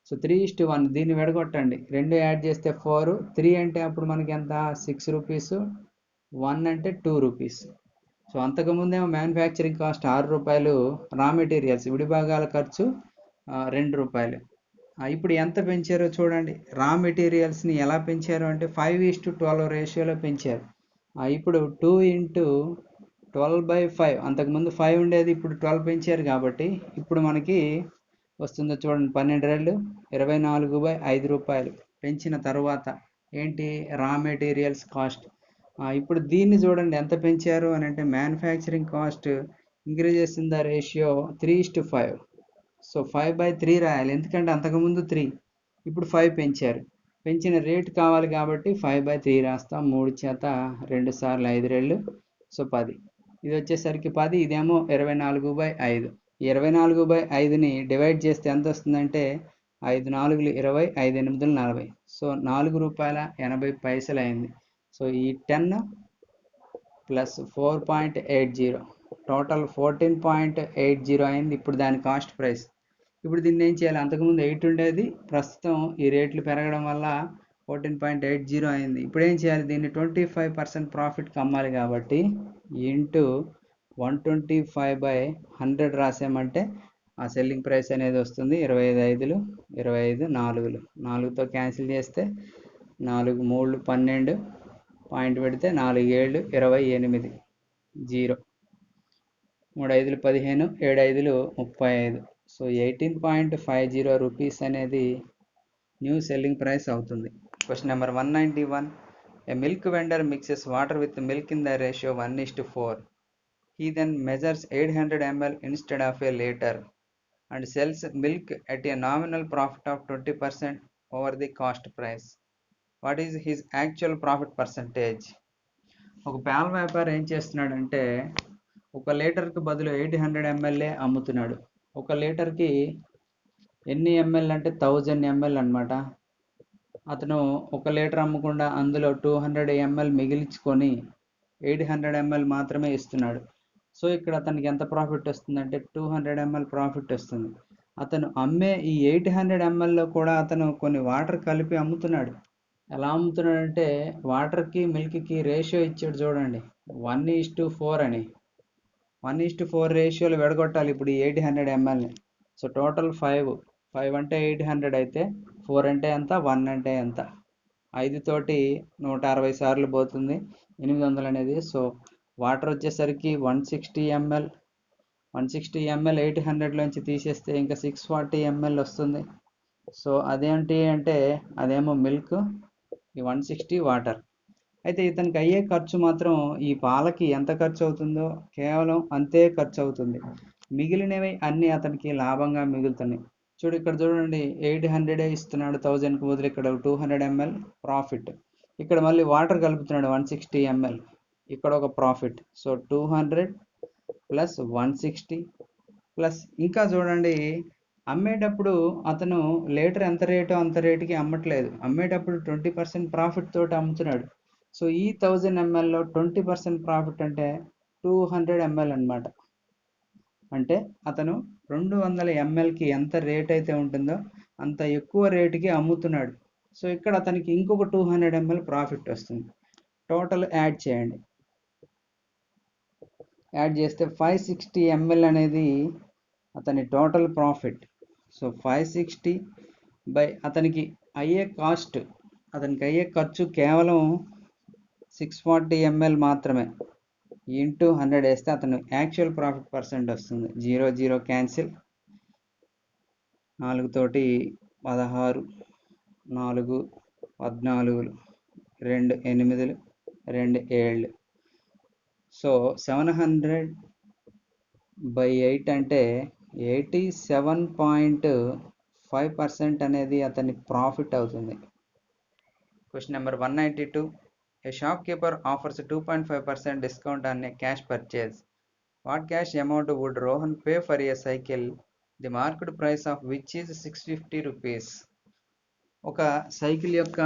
సో 3:1, దీన్ని విడగొట్టండి, 2 యాడ్ చేస్తే 4, 3 అంటే అప్పుడు మనకి ఎంత 6 రూపీస్, 1 అంటే 2 రూపీస్. సో అంతకుముందేమో మ్యానుఫ్యాక్చరింగ్ కాస్ట్ 6 రూపాయలు, రా మెటీరియల్స్ విడిభాగాల ఖర్చు 2 రూపాయలు. ఇప్పుడు ఎంత పెంచారో చూడండి. రా మెటీరియల్స్ని ఎలా పెంచారు అంటే 5:12 రేషియోలో పెంచారు. ఇప్పుడు 2 ఇంటూ 12/5, అంతకుముందు 5 ఉండేది, ఇప్పుడు 12 పెంచారు కాబట్టి ఇప్పుడు మనకి వస్తుందో చూడండి, 12 రెళ్ళు 24/5 రూపాయలు పెంచిన తర్వాత ఏంటి? రా మెటీరియల్స్ కాస్ట్. ఇప్పుడు దీన్ని చూడండి ఎంత పెంచారు అని అంటే, manufacturing cost increases in the ratio 3:5. So 5/3 రాయాలి, ఎందుకంటే అంతకుముందు 3, ఇప్పుడు 5 పెంచారు. పెంచిన రేట్ కావాలి కాబట్టి 5/3 రాస్తాం. 3 చేత 2 సార్లు 5 రెళ్ళు, సో 10. ఇది వచ్చేసరికి 10, ఇదేమో 24/5. 24/5ని డివైడ్ చేస్తే ఎంత వస్తుందంటే 5 4లు 20, 5 8లు 40. సో 4 రూపాయల 80 పైసలు అయింది. సో ఈ 10 ప్లస్ 4.80 టోటల్ 14.80 అయింది ఇప్పుడు దాని కాస్ట్ ప్రైస్. ఇప్పుడు దీన్ని ఏం చేయాలి? అంతకుముందు 8 ఉండేది, ప్రస్తుతం ఈ రేట్లు పెరగడం వల్ల 14.80 అయింది. ఇప్పుడు ఏం చేయాలి? దీన్ని 25% ప్రాఫిట్కి అమ్మాలి కాబట్టి ఇంటూ 125/100 రాసామంటే ఆ సెల్లింగ్ ప్రైస్ అనేది వస్తుంది 25/5, 25 4లు, 4తో క్యాన్సిల్ చేస్తే 4 3లు 12, పాయింట్ పెడితే 4 7 28, 0, 3 5లు 15, 7 5లు 35. సో 18.50 రూపీస్ అనేది న్యూ సెల్లింగ్ ప్రైస్ అవుతుంది. Question number 191. A milk vendor mixes water with milk in the ratio 1:4. He then measures 800 ml instead of a liter and sells milk at a nominal profit of 20% over the cost price. What is his actual profit percentage? ఒక పాల వ్యాపారి ఏం చేస్తున్నాడంటే ఒక లీటర్కి బదులు 800 ml అమ్ముతున్నాడు. ఒక లీటర్కి ఎన్ని ఎంఎల్ అంటే 1000 ml అనమాట. అతను ఒక లీటర్ అమ్మకుండా అందులో 200 ml మిగిల్చుకొని 800 ml మాత్రమే ఇస్తున్నాడు. సో ఇక్కడ అతనికి ఎంత ప్రాఫిట్ వస్తుందంటే 200 ml ప్రాఫిట్ వస్తుంది. అతను అమ్మే ఈ 800 mlలో కూడా అతను కొన్ని వాటర్ కలిపి అమ్ముతున్నాడు. ఎలా అమ్ముతున్నాడంటే వాటర్కి మిల్క్కి రేషియో ఇచ్చాడు చూడండి, 1:4 అని. 1:4 రేషియోలు విడగొట్టాలి ఇప్పుడు ఈ 800 mlని. సో టోటల్ 5 అంటే 800 అయితే 4 అంటే ఎంత, 1 అంటే ఎంత, 5 తోటి 160 సార్లు పోతుంది 800 అనేది. సో వాటర్ వచ్చేసరికి 160 ml 800లోంచి తీసేస్తే ఇంకా 640 ml వస్తుంది. సో అదేంటి అంటే అదేమో మిల్క్, ఈ 160 వాటర్. అయితే ఇతనికి అయ్యే ఖర్చు మాత్రం ఈ పాలకి ఎంత ఖర్చు అవుతుందో కేవలం అంతే ఖర్చు అవుతుంది. మిగిలినవి అన్నీ అతనికి లాభంగా మిగులుతున్నాయి. చూడు ఇక్కడ చూడండి, 800 ఇస్తున్నాడు 1000కి బదులు ఇక్కడ 200 ml ప్రాఫిట్. ఇక్కడ మళ్ళీ వాటర్ కలుపుతున్నాడు 160 ml, ఇక్కడ ఒక ప్రాఫిట్. సో 200 ప్లస్ 160 ప్లస్ ఇంకా చూడండి, అమ్మేటప్పుడు అతను లీటర్ ఎంత రేటో అంత రేటుకి అమ్మట్లేదు, అమ్మేటప్పుడు 20% ప్రాఫిట్ తోటి అమ్ముతున్నాడు. సో ఈ 1000 mlలో 20% ప్రాఫిట్ అంటే 200 ml అనమాట. అంటే అతను 200 mlకి ఎంత రేట్ అయితే ఉంటుందో అంత ఎక్కువ రేటుకి అమ్ముతున్నాడు. సో ఇక్కడ అతనికి ఇంకొక 200 ml ప్రాఫిట్ వస్తుంది. టోటల్ యాడ్ చేయండి, యాడ్ చేస్తే 560 ml అనేది అతని టోటల్ ప్రాఫిట్. సో 560 బై అతనికి అయ్యే కాస్ట్, అతనికి అయ్యే ఖర్చు కేవలం 640 ml మాత్రమే, ఇంటూ 100 వేస్తే అతను యాక్చువల్ ప్రాఫిట్ పర్సెంట్ వస్తుంది. 0 క్యాన్సిల్, 4 తోటి 16, 4 14, 2 8, 2 7. సో 700/8 అంటే 87.5% అనేది అతని ప్రాఫిట్ అవుతుంది. Question number 192. A shopkeeper offers 2.5% discount on a cash purchase. What cash amount would Rohan pay for a cycle, the market price of which is 650 rupees? ఒక cycle యొక్క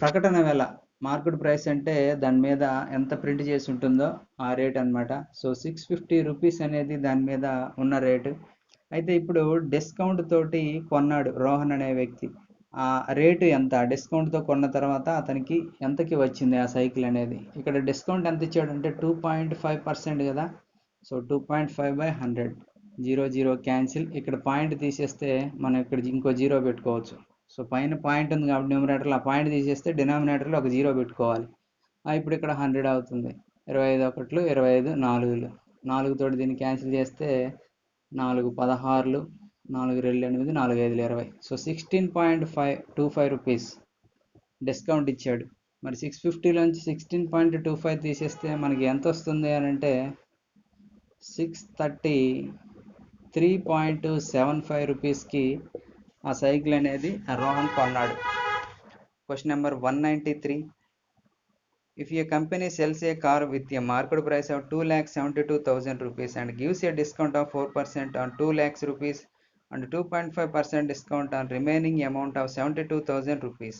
ప్రకటన వెల, మార్కెట్ ప్రైస్ అంటే దాని మీద ఎంత ప్రింట్ చేసి ఉంటుందో ఆ రేట్ అనమాట. సో 650 రూపీస్ అనేది దాని మీద ఉన్న రేటు. అయితే ఇప్పుడు డిస్కౌంట్ తోటి కొన్నాడు రోహన్ అనే వ్యక్తి. ఆ రేటు ఎంత, డిస్కౌంట్తో కొన్న తర్వాత అతనికి ఎంతకి వచ్చింది ఆ సైకిల్ అనేది. ఇక్కడ డిస్కౌంట్ ఎంత ఇచ్చాడంటే 2.5% కదా. So 2.5/100, 0 cancel. ఇక్కడ పాయింట్ తీసేస్తే మనం ఇక్కడ ఇంకో 0 పెట్టుకోవచ్చు. సో పైన పాయింట్ ఉంది కాబట్టి న్యూమరేటర్లో ఆ పాయింట్ తీసేస్తే డినామినేటర్లో ఒక 0 పెట్టుకోవాలి. ఇప్పుడు ఇక్కడ 100 అవుతుంది. 25 1 25 4, 4 తోటి దీన్ని క్యాన్సిల్ చేస్తే 4 16, 4 2 8, 4 5 20. సో 16.25 రూపీస్ డిస్కౌంట్ ఇచ్చాడు. మరి 650లోంచి 16.25 తీసేస్తే మనకి ఎంత వస్తుంది అని అంటే 633.75 రూపీస్కి ఆ సైకిల్ అనేది రోహన్ కొన్నాడు. Question number 193. If a company sells a car with a market price of 2,72,000 rupees and gives a discount of 4% on 2 lakhs rupees and 2.5% discount on remaining amount of 72,000 rupees,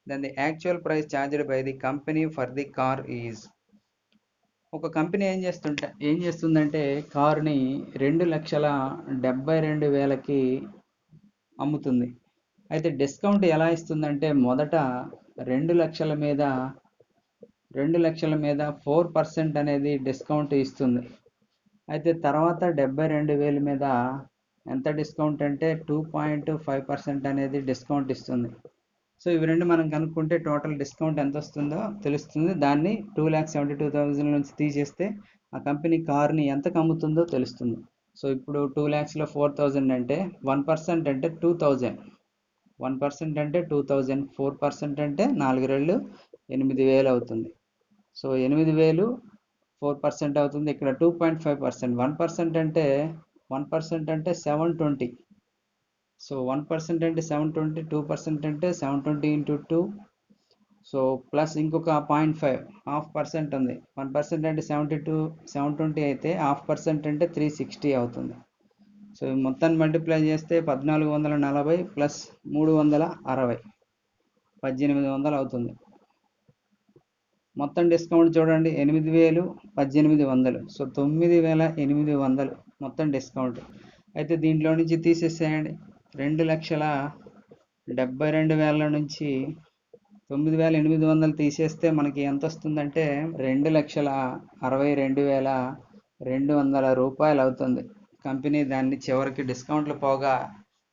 then the actual price charged by the company for the car is. ఒక company ఏం చేస్తుందంటే కారుని 2,72,000కి అమ్ముతుంది. అయితే discount ఎలా ఇస్తుందంటే మొదట 2 లక్షల మీద 4% అనేది డిస్కౌంట్ ఇస్తుంది. అయితే తర్వాత 72,000 మీద ఎంత డిస్కౌంట్ అంటే 2.5% అనేది డిస్కౌంట్ ఇస్తుంది. సో ఇవి రెండు మనం కనుక్కుంటే టోటల్ డిస్కౌంట్ ఎంత వస్తుందో తెలుస్తుంది. దాన్ని 2,72,000 నుంచి తీసేస్తే ఆ కంపెనీ కార్ని ఎంతకు అమ్ముతుందో తెలుస్తుంది. సో ఇప్పుడు 2 lakhsలో 4,000 అంటే 1% అంటే 2,000, 1% అంటే 2,000, 4% అంటే 4 రెళ్ళు 8,000 అవుతుంది. సో 8,000 4% అవుతుంది. ఇక్కడ 2.5%, 1% అంటే 1% అంటే 720. సో 1% అంటే 720, 2% అంటే 720 into 2. సో ప్లస్ ఇంకొక 0.5 ½ % ఉంది. 1% అంటే 720 అయితే 0.5% అంటే 360 అవుతుంది. సో మొత్తాన్ని మల్టిప్లై చేస్తే 1440 ప్లస్ 360 1800 అవుతుంది. మొత్తం డిస్కౌంట్ చూడండి 8,000 1800. సో 9,800 మొత్తం డిస్కౌంట్. అయితే దీంట్లో నుంచి తీసేసేయండి. 2,72,000 నుంచి 9,800 తీసేస్తే మనకి ఎంత వస్తుందంటే 2,62,200 రూపాయలు అవుతుంది. కంపెనీ దాన్ని చివరికి డిస్కౌంట్లు పోగా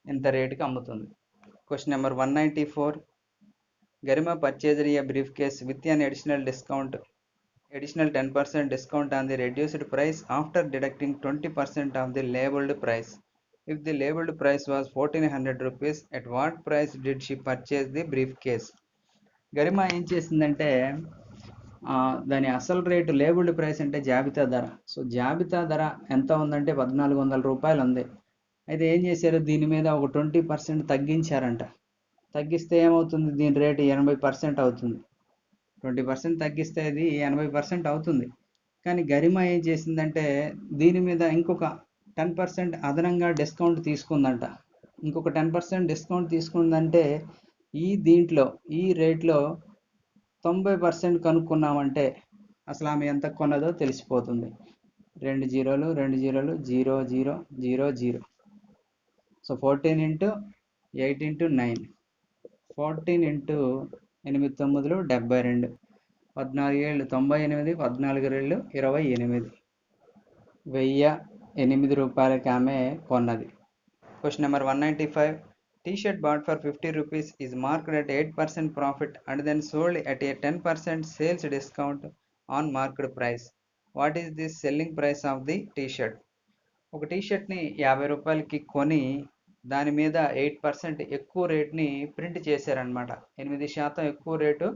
ఇంత రేటుకి అమ్ముతుంది. Question number 194. Garima purchased a briefcase with an additional 10% discount on the reduced price after deducting 20% of the labeled price. If the labeled price was 1,400 rupees, at what price did she purchase the briefcase? గరిమ ఏం చేసిందంటే దాని అసలు rate labelled price అంటే జాబితా ధర. So జాబితా ధర ఎంత ఉందంటే 1,400 రూపాయలు ఉంది. అయితే ఏం చేశారు, దీని మీద ఒక 20% తగ్గించారంట. తగ్గిస్తే ఏమవుతుంది, దీని రేటు 80% అవుతుంది. 20% తగ్గిస్తే అది 80% అవుతుంది. కానీ గరిమ ఏం చేసిందంటే దీని మీద ఇంకొక 10% అదనంగా డిస్కౌంట్ తీసుకుందంట. ఇంకొక 10% డిస్కౌంట్ తీసుకుందంటే దీంట్లో ఈ రేట్లో 90% కనుక్కున్నామంటే అసలు ఆమె ఎంత కొన్నదో తెలిసిపోతుంది. 2 జీరోలు 2 జీరోలు 0 0 0 0. సో 14 into 8 into 9, 14 into 8 9 72, 14 ఏళ్ళు 98, 14 రెళ్ళు 28, 1,008 రూపాయలకి ఆమె కొన్నది. Question number 195. T-shirt bought for 50 rupees is marked at 8% profit and then sold at a 10% sales discount on marked price. What is the selling price of the T-shirt? ఒక టీషర్ట్ని 50 రూపాయలకి కొని దాని మీద 8% ఎక్కువ రేట్ని ప్రింట్ చేశారనమాట. 8% ఎక్కువ రేటు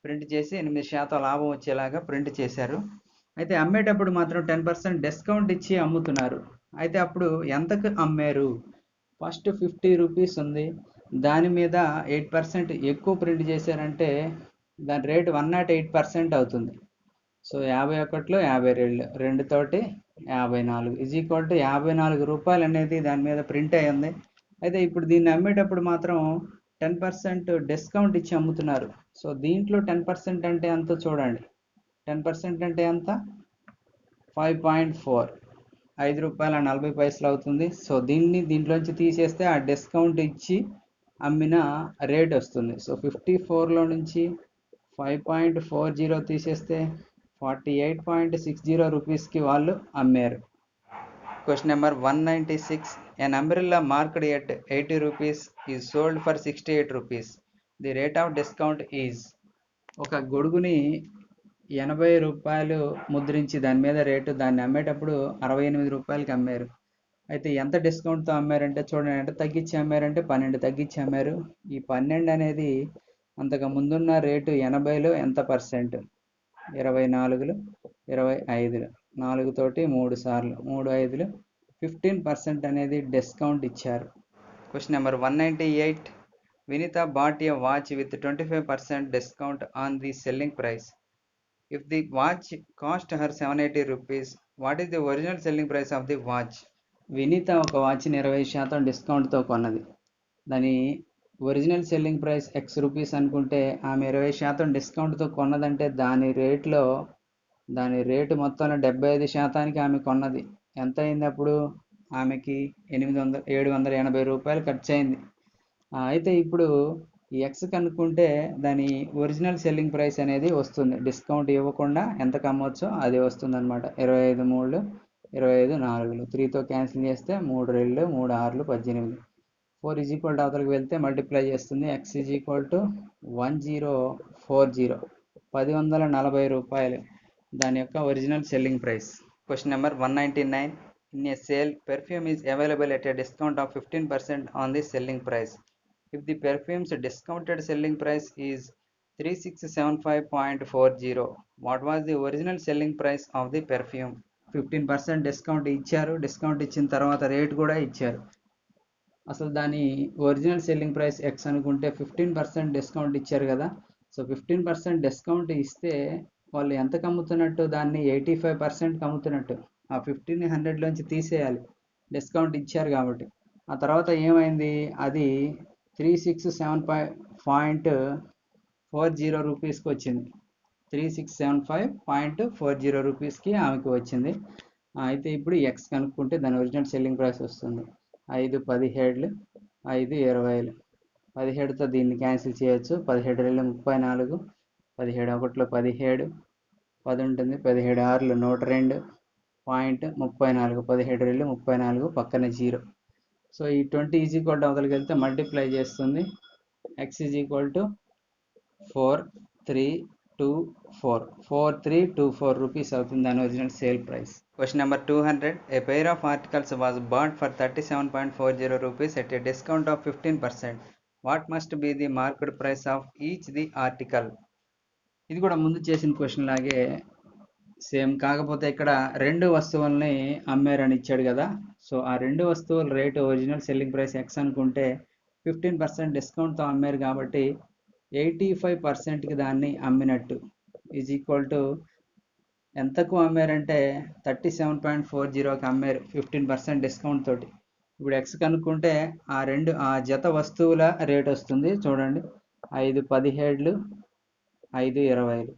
ప్రింట్ చేసి 8% లాభం వచ్చేలాగా ప్రింట్ చేశారు. అయితే అమ్మేటప్పుడు మాత్రం 10% డిస్కౌంట్ ఇచ్చి అమ్ముతున్నారు. అయితే అప్పుడు ఎంతకు అమ్మారు? ఫస్ట్ 50 రూపీస్ ఉంది, దాని మీద 8% ఎక్కువ ప్రింట్ చేశారంటే దాని రేటు 108% అవుతుంది. సో 51లో 52, 2 తోటి 54 = 54 రూపాయలు అనేది దాని మీద ప్రింట్ అయ్యి ఉంది. అయితే ఇప్పుడు దీన్ని అమ్మేటప్పుడు మాత్రం 10% డిస్కౌంట్ ఇచ్చి అమ్ముతున్నారు. సో దీంట్లో 10% అంటే ఎంత చూడండి. 10% అంటే ఎంత? 5.4, 5 రూపాయల 40 పైసలు అవుతుంది. సో దీంట్లోంచి తీసేస్తే ఆ డిస్కౌంట్ ఇచ్చి అమ్మిన రేట్ వస్తుంది. సో 54లో నుంచి 5.40 తీసేస్తే 48.60 రూపీస్కి వాళ్ళు అమ్మారు. Question number 196. An umbrella marked at 80 rupees is sold for 68 rupees. The rate of discount is. ఒక గొడుగుని 80 రూపాయలు ముద్రించి దాని మీద రేటు, దాన్ని అమ్మేటప్పుడు 68 రూపాయలకి అమ్మారు. అయితే ఎంత డిస్కౌంట్తో అమ్మారంటే చూడండి, ఎంత తగ్గించి అమ్మారంటే 12 తగ్గించి అమ్మారు. ఈ 12 అనేది అంతకు ముందున్న రేటు 80లో ఎంత పర్సెంట్? 24, 25, 4 తోటి 3 సార్లు 3 5లు 15% అనేది డిస్కౌంట్ ఇచ్చారు. Question number 198. Vinita bought a watch with 25% discount on the selling price. If the watch cost her 780 rupees, what is the original selling price of the watch? Vineetha ఒక వాచ్ని 20% డిస్కౌంట్తో కొన్నది. దాని original selling price X rupees అనుకుంటే ఆమె 20% డిస్కౌంట్తో కొన్నదంటే దాని rate మొత్తంలో 75% ఆమె కొన్నది. ఎంత అయింది అప్పుడు? ఆమెకి 780 రూపాయలు ఖర్చు అయింది. అయితే ఇప్పుడు ఈ ఎక్స్ కనుక్కుంటే దాని ఒరిజినల్ సెల్లింగ్ ప్రైస్ అనేది వస్తుంది. డిస్కౌంట్ ఇవ్వకుండా ఎంతకు అమ్మవచ్చో అది వస్తుంది అనమాట. 25 3, 25 4, 3తో క్యాన్సిల్ చేస్తే 3 2, 3 6, 18. 4 అవతలకి వెళ్తే మల్టిప్లై చేస్తుంది. X = 1040, 140 రూపాయలు దాని యొక్క original selling price. Question number 199. In a sale, perfume is available at a discount of 15% on the selling price. If the perfume's discounted selling price is 3675.40, what was the original selling price of the perfume? 15% discount ఇచ్చారు. Discount ఇచ్చిన తర్వాత rate కూడా ఇచ్చారు. అసలు దాని original selling price X అనుకుంటే 15% discount ఇచ్చారు కదా. సో 15% డిస్కౌంట్ ఇస్తే వాళ్ళు ఎంతకు అమ్ముతున్నట్టు? దాన్ని 85%కి అమ్ముతున్నట్టు. ఆ 15ని 100లోంచి తీసేయాలి, డిస్కౌంట్ ఇచ్చారు కాబట్టి. ఆ తర్వాత ఏమైంది? అది 367.40 రూపీస్కి వచ్చింది. 3675.40 రూపీస్కి ఆమెకు వచ్చింది. అయితే ఇప్పుడు ఎక్స్ కనుక్కుంటే దాని ఒరిజినల్ సెల్లింగ్ ప్రైస్ వస్తుంది 5 17 5 20. 17తో దీన్ని క్యాన్సిల్ చేయొచ్చు. 17 2 34, 17 1 17, 10 ఉంటుంది, 17 6 102.34, 17 2 34, పక్కన 0. సో ఈ 20 ఈజ్ ఈక్వల్ టు అవతలకి వెళ్తే మల్టిప్లై చేస్తుంది. X is equal to 4324 rupees అవుతుంది దాని original sale price. Question number 200. A pair of articles was bought for 37.40 rupees at a discount of 15%. What must be the market price of each the article? ఇది కూడా ముందు చేసిన question లాగే same, కాకపోతే ఇక్కడ 2 వస్తువుల్ని అమ్మారని ఇచ్చాడు కదా. సో ఆ 2 వస్తువుల rate original selling price X అనుకుంటే 15% డిస్కౌంట్తో అమ్మారు కాబట్టి 85%కి దాన్ని అమ్మినట్టు ఈజ్ ఈక్వల్ టు ఎంతకు అమ్మారంటే 37.40కి అమ్మారు 15% డిస్కౌంట్ తోటి. ఇప్పుడు ఎక్స్ కనుక్కుంటే ఆ జత వస్తువుల రేట్ వస్తుంది చూడండి. 5 17, 5 20.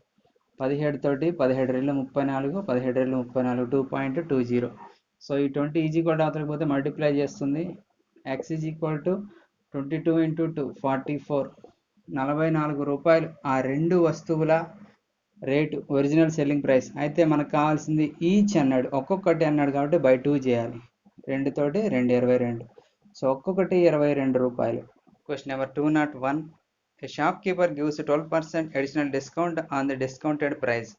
17 తోటి 17 2 34, 17 2 34, 2.20. సో ఈ 20 ఈజీ కూడా అవతలకి పోతే మల్టిప్లై చేస్తుంది. ఎక్స్ ఈజ్ ఈక్వల్ టు 22 × 2 44, 44 రూపాయలు ఆ 2 వస్తువుల రేటు ఒరిజినల్ సెల్లింగ్ ప్రైస్. అయితే మనకు కావాల్సింది ఈచ్ అన్నాడు, ఒక్కొక్కటి అన్నాడు కాబట్టి బై 2 చేయాలి. 2 తోటి 2 22. సో ఒక్కొక్కటి 22 రూపాయలు. Question number 201. A shopkeeper gives 12% additional discount on the discounted price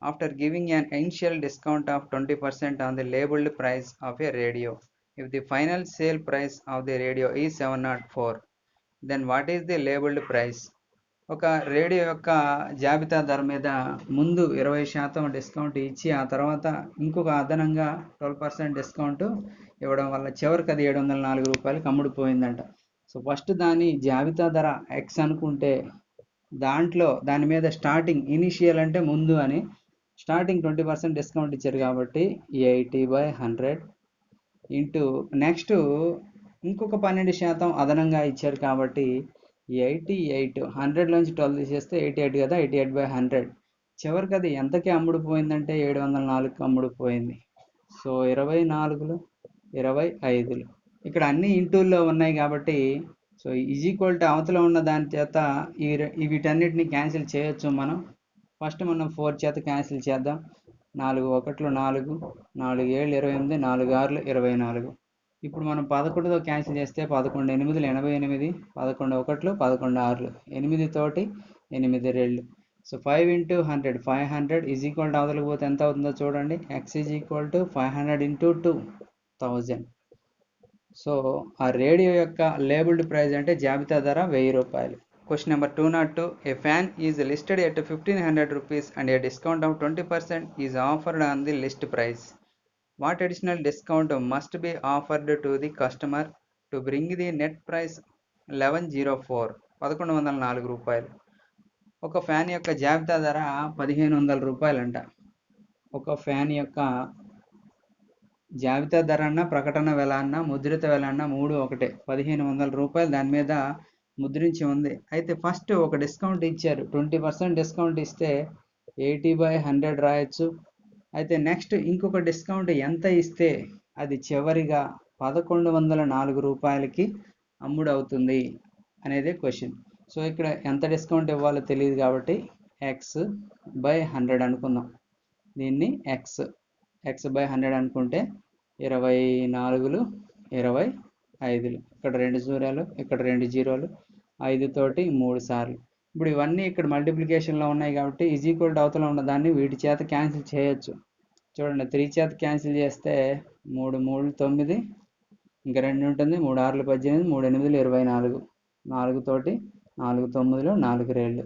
after giving an initial discount of 20% on the labeled price of a radio. If the final sale price of the radio is 704, then what is the labeled price? ఒక radio యొక్క జాబితా ధర మీద ముందు 20% discount ఇచ్చి ఆ తర్వాత ఇంకొక అదనంగా 12% డిస్కౌంట్ ఇవ్వడం వల్ల చివరికి అది 704 రూపాయలకి అమ్ముడుపోయిందంట. సో ఫస్ట్ దాని జాబితా ధర ఎక్స్ అనుకుంటే దాని మీద స్టార్టింగ్ ఇనిషియల్ అంటే ముందు అని స్టార్టింగ్ 20% డిస్కౌంట్ ఇచ్చారు కాబట్టి 80/100 ఇంటూ నెక్స్ట్ ఇంకొక 12% అదనంగా ఇచ్చారు కాబట్టి 88. 100లోంచి 12 తీసేస్తే 88 కదా, 88/100. చివరికి అది ఎంతకి అమ్ముడుపోయిందంటే 704కి అమ్ముడుపోయింది. సో 24 25. ఇక్కడ అన్ని ఇంటూల్లో ఉన్నాయి కాబట్టి సో ఈజ్ ఈక్వల్ టు అవతల ఉన్న దాని చేత వీటన్నిటిని క్యాన్సిల్ చేయొచ్చు మనం. ఫస్ట్ మనం 4 చేత క్యాన్సిల్ చేద్దాం. 4 1 4, 4 7 28, 4 6 24. ఇప్పుడు మనం 11తో క్యాన్సిల్ చేస్తే 11 8 88, 11 1 11 6, 8 తోటి 8 2. సో 5 × 100 500 ఈజ్ ఈక్వల్ టు అవతలకి పోతే ఎంత అవుతుందో చూడండి. X is equal to 500 × 2 1000. So ఆ రేడియో యొక్క లేబుల్డ్ ప్రైస్ అంటే జాబితా ధర 1000 రూపాయలు. Question number 202. A fan is listed at 1500 rupees and a discount of 20% is offered on the list price. What additional discount must be offered to the customer to bring the net price 1104, 1104 రూపాయలు. ఒక fan యొక్క జాబితా ధర 1500 రూపాయలంట. ఒక fan యొక్క జాబితా ధర అన్న ప్రకటన వెల అన్న ముద్రిత వెల అన్న 3 ఒకటే. 1500 రూపాయలు దాని మీద ముద్రించి ఉంది. అయితే ఫస్ట్ ఒక డిస్కౌంట్ ఇచ్చారు, 20% డిస్కౌంట్ ఇస్తే 80/100 రాయొచ్చు. అయితే నెక్స్ట్ ఇంకొక డిస్కౌంట్ ఎంత ఇస్తే అది చివరిగా 1104 రూపాయలకి అమ్ముడవుతుంది అనేది క్వశ్చన్. సో ఇక్కడ ఎంత డిస్కౌంట్ ఇవ్వాలో తెలియదు కాబట్టి x/100 అనుకుందాం. దీన్ని x/100 అనుకుంటే 24 25. ఇక్కడ 2 0, ఇక్కడ 2 0, 5 తోటి 3 సార్లు. ఇప్పుడు ఇవన్నీ ఇక్కడ మల్టిప్లికేషన్లో ఉన్నాయి కాబట్టి ఈజ్ ఈక్వల్ టు అవతల ఉన్న దాన్ని వీటి చేత క్యాన్సిల్ చేయొచ్చు. చూడండి 3 చేత క్యాన్సిల్ చేస్తే 3 3 9, ఇంకా 2 ఉంటుంది, 3 6 18, 3 8 24, 4 తోటి 4 9 4 రేళ్ళు.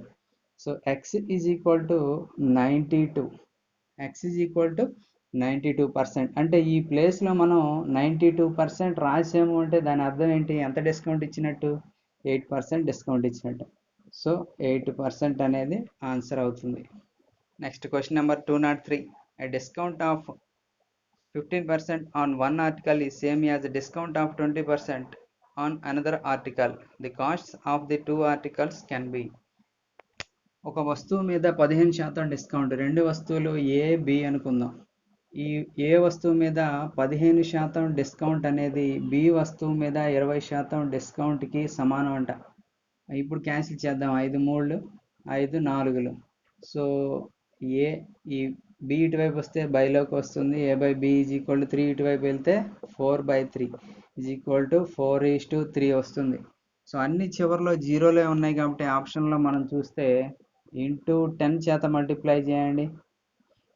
So X is equal to 92. X is equal to 92%. అంటే ఈ ప్లేస్లో మనం 92% రాసాము అంటే దాని అర్థం ఏంటి? ఎంత డిస్కౌంట్ ఇచ్చినట్టు? 8% డిస్కౌంట్ ఇచ్చినట్టు. సో 8% అనేది ఆన్సర్ అవుతుంది. Next question number 203. A discount of 15% on one article is same as a discount of 20% on another article. The costs of the two articles can be. ఒక వస్తువు మీద 15% డిస్కౌంట్, రెండు వస్తువులు A B అనుకుందాం. ఈ ఏ వస్తువు మీద 15% డిస్కౌంట్ అనేది బి వస్తువు మీద 20% డిస్కౌంట్కి సమానం అంట. ఇప్పుడు క్యాన్సిల్ చేద్దాం. 5 3 5 4. సో ఏ ఈ బి ఇటువైపు వస్తే బైలోకి వస్తుంది. A by B is equal to 3 ఇటువైపు వెళ్తే 4/3 ఈజ్ ఈక్వల్ టు 4:3 వస్తుంది. సో అన్ని చివర్లో జీరోలే ఉన్నాయి కాబట్టి ఆప్షన్లో మనం చూస్తే ఇంటూ 10 చేత మల్టిప్లై చేయండి.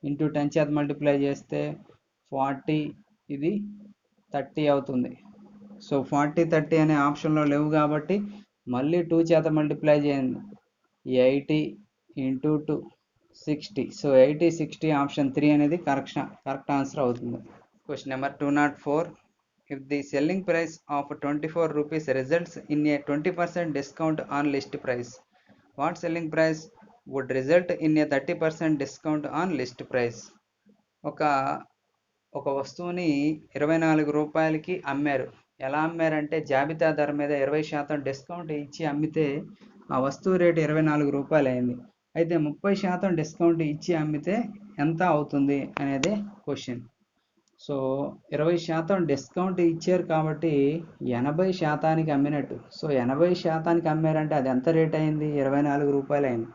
ఇంటూ 10 చేత మల్టిప్లై చేస్తే 40, ఇది 30 అవుతుంది. సో 40 30 అనే ఆప్షన్లో లేవు కాబట్టి మళ్ళీ 2 చేత మల్టిప్లై చేయండి. 80 ఇంటూ 2 60. సో 80 60 ఆప్షన్ 3 అనేది కరెక్ట్ ఆన్సర్ అవుతుంది. Question number 204. If the selling price of 24 rupees results in a 20% discount on list price, what selling price would result in a 30% discount on list price? ఒక వస్తువుని 24 రూపాయలకి అమ్మారు. ఎలా అమ్మారంటే జాబితా ధర మీద 20% డిస్కౌంట్ ఇచ్చి అమ్మితే ఆ వస్తువు రేటు 24 రూపాయలు అయింది. అయితే 30% డిస్కౌంట్ ఇచ్చి అమ్మితే ఎంత అవుతుంది అనేది క్వశ్చన్. సో 20% డిస్కౌంట్ ఇచ్చారు కాబట్టి 80%కి అమ్మినట్టు. సో 80%కి అమ్మారంటే అది ఎంత రేట్ అయింది? 24 రూపాయలు అయింది.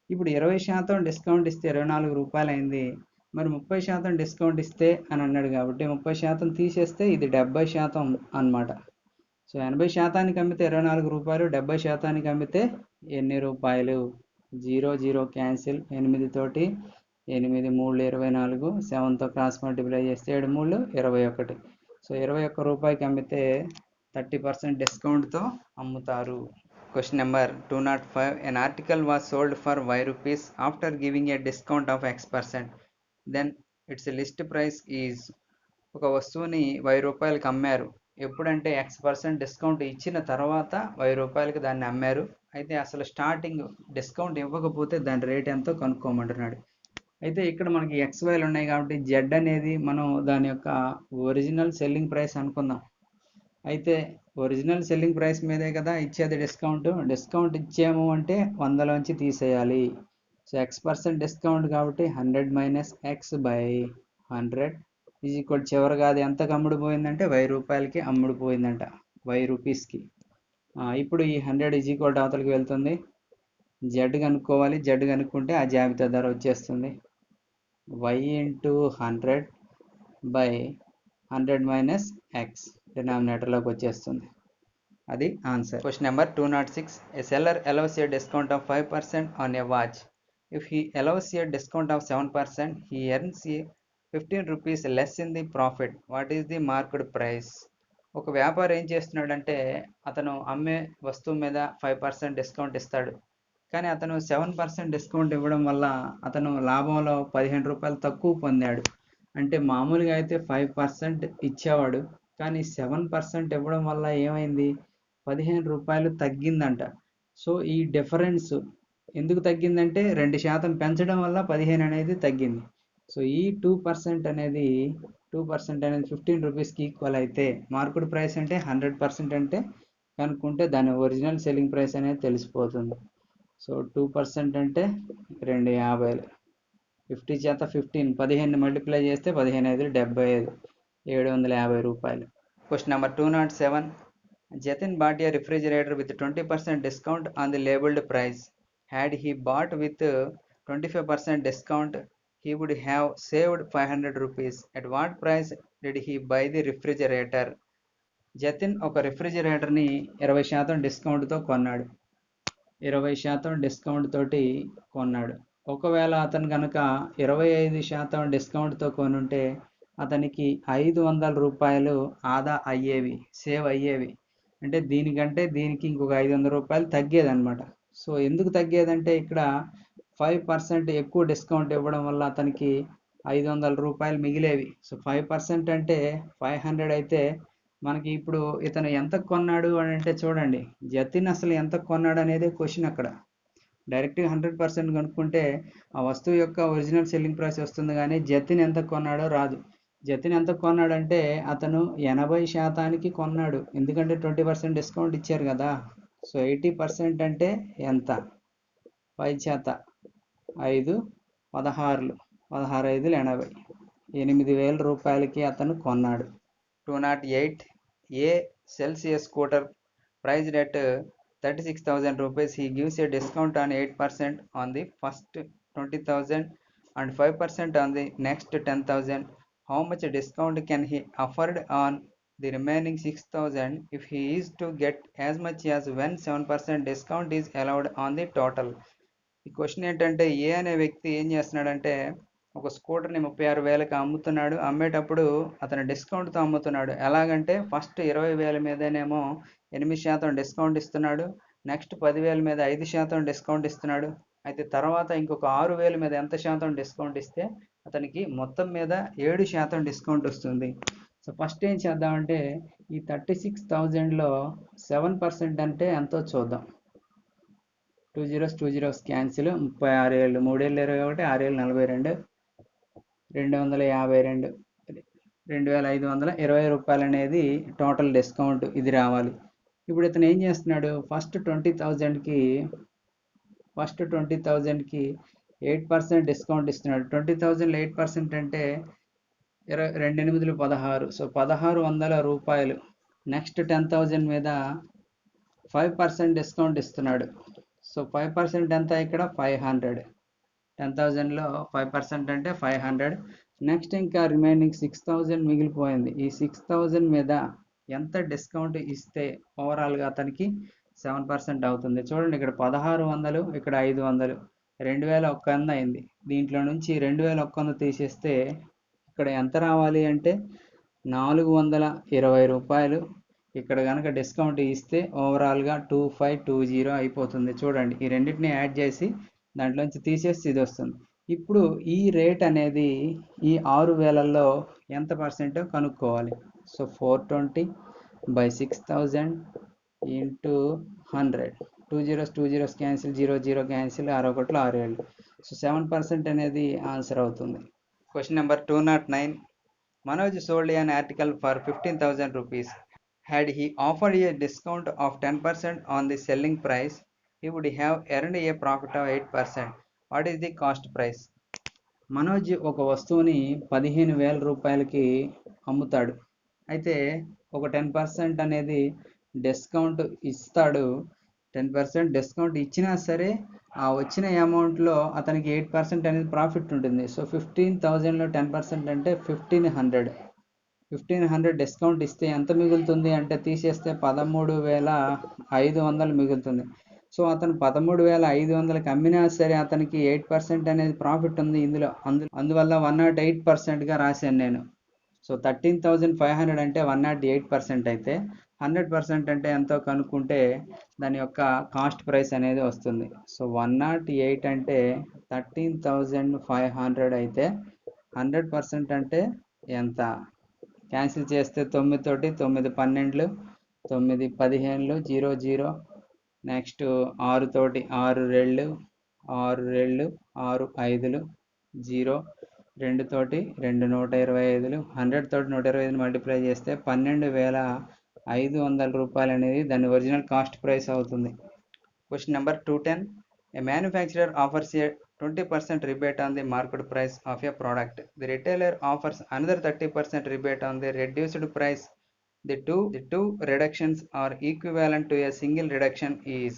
ఇప్పుడు 20% డిస్కౌంట్ ఇస్తే 24 రూపాయలు అయింది. మరి 30% డిస్కౌంట్ ఇస్తే అని అన్నాడు కాబట్టి 30% తీసేస్తే ఇది 70% అన్నమాట. సో 80%కి అమ్మితే 24 రూపాయలు, 70%కి అమ్మితే ఎన్ని రూపాయలు? 0 0 క్యాన్సిల్. 8 తోటి 8 3 24, 7తో క్రాస్ మల్టిప్లై చేస్తే 7 3 21. సో 21 రూపాయకి అమ్మితే 30% డిస్కౌంట్తో అమ్ముతారు. Question number 205. An article was sold for y rupees after giving a discount of x%. Then its list price is. ఒక వస్తువుని 1000 రూపాయలకి అమ్మారు. ఎప్పుడంటే x% డిస్కౌంట్ ఇచ్చిన తర్వాత 1000 రూపాయలకి దాన్ని అమ్మారు. అయితే అసలు స్టార్టింగ్ డిస్కౌంట్ ఇవ్వకపోతే దాని రేట్ ఎంతో కనుక్కోమంటున్నాడు. అయితే ఇక్కడ మనకి XYలు ఉన్నాయి కాబట్టి Z అనేది మనం దాని యొక్క ఒరిజినల్ సెల్లింగ్ ప్రైస్ అనుకుందాం. అయితే ఒరిజినల్ సెల్లింగ్ ప్రైస్ మీదే కదా ఇచ్చేది డిస్కౌంట్ ఇచ్చాము అంటే 100లోంచి తీసేయాలి. సో x% డిస్కౌంట్ కాబట్టి 100 - x/100 ఈజ్ ఈక్వల్ చివరిగా అది ఎంతకు అమ్ముడుపోయిందంటే 1000 రూపాయలకి అమ్ముడుపోయిందంట, 1000 రూపీస్కి. ఇప్పుడు ఈ 100 ఈజ్ ఈక్వల్ అవతలకి వెళ్తుంది. Z కనుక్కోవాలి. Z కనుక్కుంటే ఆ జాబితా ధర వచ్చేస్తుంది. y × 100/100 - x డినామినేటర్లోకి వచ్చేస్తుంది. అది answer. Question number 206. A seller allows a discount of 5% on a watch. If he allows a discount of 7%, he earns a 15 rupees less in the profit. What is the marked price? ఒక వ్యాపారి ఏం చేస్తున్నాడంటే అతను అమ్మే వస్తువు మీద 5% discount ఇస్తాడు. కానీ అతను 7% డిస్కౌంట్ ఇవ్వడం వల్ల అతను లాభంలో 15 రూపాయలు తక్కువ పొందాడు. అంటే మామూలుగా అయితే 5% ఇచ్చేవాడు, కానీ 7% ఇవ్వడం వల్ల ఏమైంది? 15 రూపాయలు తగ్గిందంట. సో ఈ డిఫరెన్స్ ఎందుకు తగ్గిందంటే 2% పెంచడం వల్ల 15 అనేది తగ్గింది. సో ఈ 2% అనేది 15 రూపీస్కి ఈక్వల్ అయితే మార్కెట్ ప్రైస్ అంటే 100% అంటే కనుక్కుంటే దాని ఒరిజినల్ సెల్లింగ్ ప్రైస్ అనేది తెలిసిపోతుంది. సో 2% అంటే 250. 50 చేత 15 మల్టిప్లై చేస్తే 15 75, 750 రూపాయలు. Question number 207. Jatin bought a refrigerator with 20% discount on the labeled price. Had he bought with 25% discount, he would have saved 500 rupees. At what price did he buy the refrigerator? Jatin ఒక రిఫ్రిజిరేటర్ని 20% డిస్కౌంట్తో కొన్నాడు. 20% discount తోటి కొన్నాడు. ఒకవేళ అతను కనుక 25% డిస్కౌంట్తో కొనుంటే అతనికి 500 రూపాయలు ఆదా అయ్యేవి, సేవ్ అయ్యేవి. అంటే దీనికంటే దీనికి ఇంకొక 500 రూపాయలు తగ్గేదన్నమాట. సో ఎందుకు తగ్గేదంటే ఇక్కడ 5% ఎక్కువ డిస్కౌంట్ ఇవ్వడం వల్ల అతనికి 500 రూపాయలు మిగిలేవి. సో 5% అంటే 500 అయితే మనకి ఇప్పుడు ఇతను ఎంత కొన్నాడు అని అంటే చూడండి, జతిన్ అసలు ఎంత కొన్నాడు అనేది క్వశ్చన్ అక్కడ. డైరెక్ట్గా 100% కనుక్కుంటే ఆ వస్తువు యొక్క ఒరిజినల్ సెల్లింగ్ ప్రైస్ వస్తుంది, కానీ జతిన్ ఎంత కొన్నాడో రాదు. జతిన్ ఎంత కొన్నాడంటే అతను 80% కొన్నాడు, ఎందుకంటే 20% డిస్కౌంట్ ఇచ్చారు కదా. సో 80% అంటే ఎంత? 5 5 16 16 5 80, 8000 రూపాయలకి అతను కొన్నాడు. 208 A sells a scooter priced at 36,000 rupees. He gives a discount on 8% on the first 20,000 and 5% on the next 10,000. How much discount can he afford on the remaining 6,000 if he is to get as much as when 7% discount is allowed on the total? ఈ question ఏంటంటే, ఏ అనే వ్యక్తి ఏం చేస్తున్నాడంటే ఒక స్కూటర్ని 36,000కి అమ్ముతున్నాడు. అమ్మేటప్పుడు అతను డిస్కౌంట్తో అమ్ముతున్నాడు. ఎలాగంటే ఫస్ట్ 20,000 మీదనేమో 8% డిస్కౌంట్ ఇస్తున్నాడు, నెక్స్ట్ 10,000 మీద 5% డిస్కౌంట్ ఇస్తున్నాడు. అయితే తర్వాత ఇంకొక 6,000 మీద ఎంత శాతం డిస్కౌంట్ ఇస్తే అతనికి మొత్తం మీద 7% డిస్కౌంట్ వస్తుంది. సో ఫస్ట్ ఏం చేద్దామంటే ఈ 36,000లో 7% అంటే ఎంతో చూద్దాం. 2 zeros 2 zeros క్యాన్సిల్. 36 ఏళ్ళు 3 ఏళ్ళు 21, 6 ఏళ్ళు 42, 252, 2,520 రూపాయలు అనేది టోటల్ డిస్కౌంట్. ఇది రావాలి. ఇప్పుడు ఇతను ఏం చేస్తున్నాడు, ఫస్ట్ 20,000కి 8% డిస్కౌంట్ ఇస్తున్నాడు. 20,000లో 8% అంటే 2 8 16, సో 1,600 రూపాయలు. నెక్స్ట్ 10,000 మీద 5% డిస్కౌంట్ ఇస్తున్నాడు. సో 5% ఎంత ఇక్కడ? 500. 10,000లో 5% అంటే 500. నెక్స్ట్ ఇంకా రిమైనింగ్ 6,000 మిగిలిపోయింది. ఈ 6,000 మీద ఎంత డిస్కౌంట్ ఇస్తే ఓవరాల్గా అతనికి 7% అవుతుంది? చూడండి, ఇక్కడ 1,600, ఇక్కడ 500, 2,100 అయింది. దీంట్లో నుంచి 2,100 తీసేస్తే ఇక్కడ ఎంత రావాలి అంటే 420 రూపాయలు. ఇక్కడ కనుక డిస్కౌంట్ ఇస్తే ఓవరాల్గా 2520 అయిపోతుంది. చూడండి, ఈ రెండింటిని యాడ్ చేసి దాంట్లోంచి తీసేసి ఇది వస్తుంది. ఇప్పుడు ఈ రేట్ అనేది ఈ 6,000లో ఎంత పర్సెంటో కనుక్కోవాలి. So 420/6000 into 100. 2 zeros 2 zeros cancel, 0 0 cancel, 6 1 6 7. So 7% అనేది ఆన్సర్ అవుతుంది. Question number 209. Manoj sold an article for 15,000 rupees. Had he offered a discount of 10% on the selling price, he would have earned a profit of 8%. What is the cost price? Manoj ఒక వస్తువుని 15,000 రూపాయలకి అమ్ముతాడు. అయితే ఒక 10% అనేది discount ఇస్తాడు. 10% discount ఇచ్చినా సరే ఆ వచ్చిన అమౌంట్లో అతనికి 8% అనేది ప్రాఫిట్ ఉంటుంది. సో 15,000లో 10% అంటే 1,500. 1,500 డిస్కౌంట్ ఇస్తే ఎంత మిగులుతుంది అంటే తీసేస్తే 13,500 మిగులుతుంది. సో అతను 13,500కి అమ్మినా సరే అతనికి 8% అనేది ప్రాఫిట్ ఉంది ఇందులో. అందువల్ల 108%గా రాశాను నేను. సో 13,500 అంటే 108% అయితే 100% అంటే ఎంతో కనుక్కుంటే దాని యొక్క కాస్ట్ ప్రైస్ అనేది వస్తుంది. సో 108 అంటే 13,500 అయితే 100% అంటే ఎంత? క్యాన్సిల్ చేస్తే 9 తోటి 9 12, 9 15, 0 0. నెక్స్ట్ 6 తోటి 6 2, 6 2, 6 5, 0. 2 తోటి 2 125, 100 తోటి 125 మల్టిప్లై చేస్తే 12,500 రూపాయలు అనేది దాని ఒరిజినల్ కాస్ట్ ప్రైస్ అవుతుంది. Question number 210. A manufacturer offers a 20% rebate on the market price of a product. The retailer offers another 30% rebate on the reduced price. The two reductions are equivalent to a single reduction is.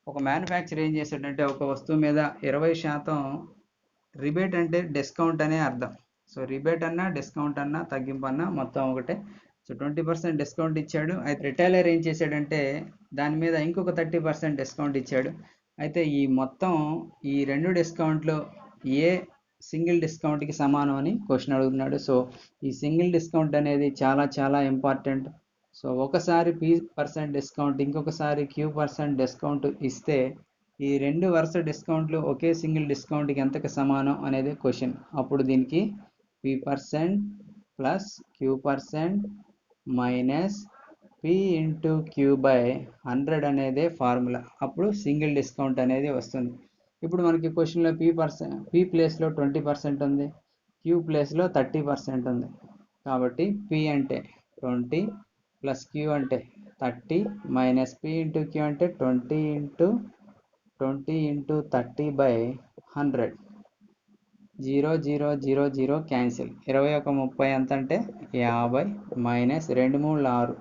ఒక manufacture ఏం చేశాడంటే ఒక వస్తువు మీద 20% rebate అంటే discount అనే అర్థం. So rebate అన్నా డిస్కౌంట్ అన్నా తగ్గింపు అన్నా మొత్తం ఒకటే. సో 20% డిస్కౌంట్ ఇచ్చాడు. అయితే రిటైలర్ ఏం చేశాడంటే దాని మీద ఇంకొక 30% డిస్కౌంట్ ఇచ్చాడు. అయితే ఈ మొత్తం ఈ రెండు డిస్కౌంట్లు ఏ సింగిల్ డిస్కౌంట్కి సమానం అని క్వశ్చన్ అడుగుతున్నాడు. సో ఈ సింగిల్ డిస్కౌంట్ అనేది చాలా చాలా ఇంపార్టెంట్. సో ఒకసారి P% డిస్కౌంట్, ఇంకొకసారి Q% డిస్కౌంట్ ఇస్తే ఈ రెండు వరుస డిస్కౌంట్లు ఒకే సింగిల్ డిస్కౌంట్కి ఎంతకు సమానం అనేది క్వశ్చన్. అప్పుడు దీనికి P% plus Q% minus P into Q/100 అనేది ఫార్ములా. అప్పుడు సింగిల్ డిస్కౌంట్ అనేది వస్తుంది. ఇప్పుడు మనకి క్వశ్చన్లో P ప్లేస్లో 20% ఉంది, Q ప్లేస్లో 30% ఉంది. కాబట్టి P అంటే 20 ప్లస్ Q అంటే 30 మైనస్ P ఇంటూ Q అంటే 20 ఇంటూ 30/100. 0 0 0 0 క్యాన్సిల్. 21 30 ఎంత అంటే 50 మైనస్ 2 3 6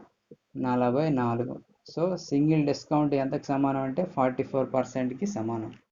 44. సో సింగిల్ డిస్కౌంట్ ఎంతకు సమానం అంటే 44%కి సమానం.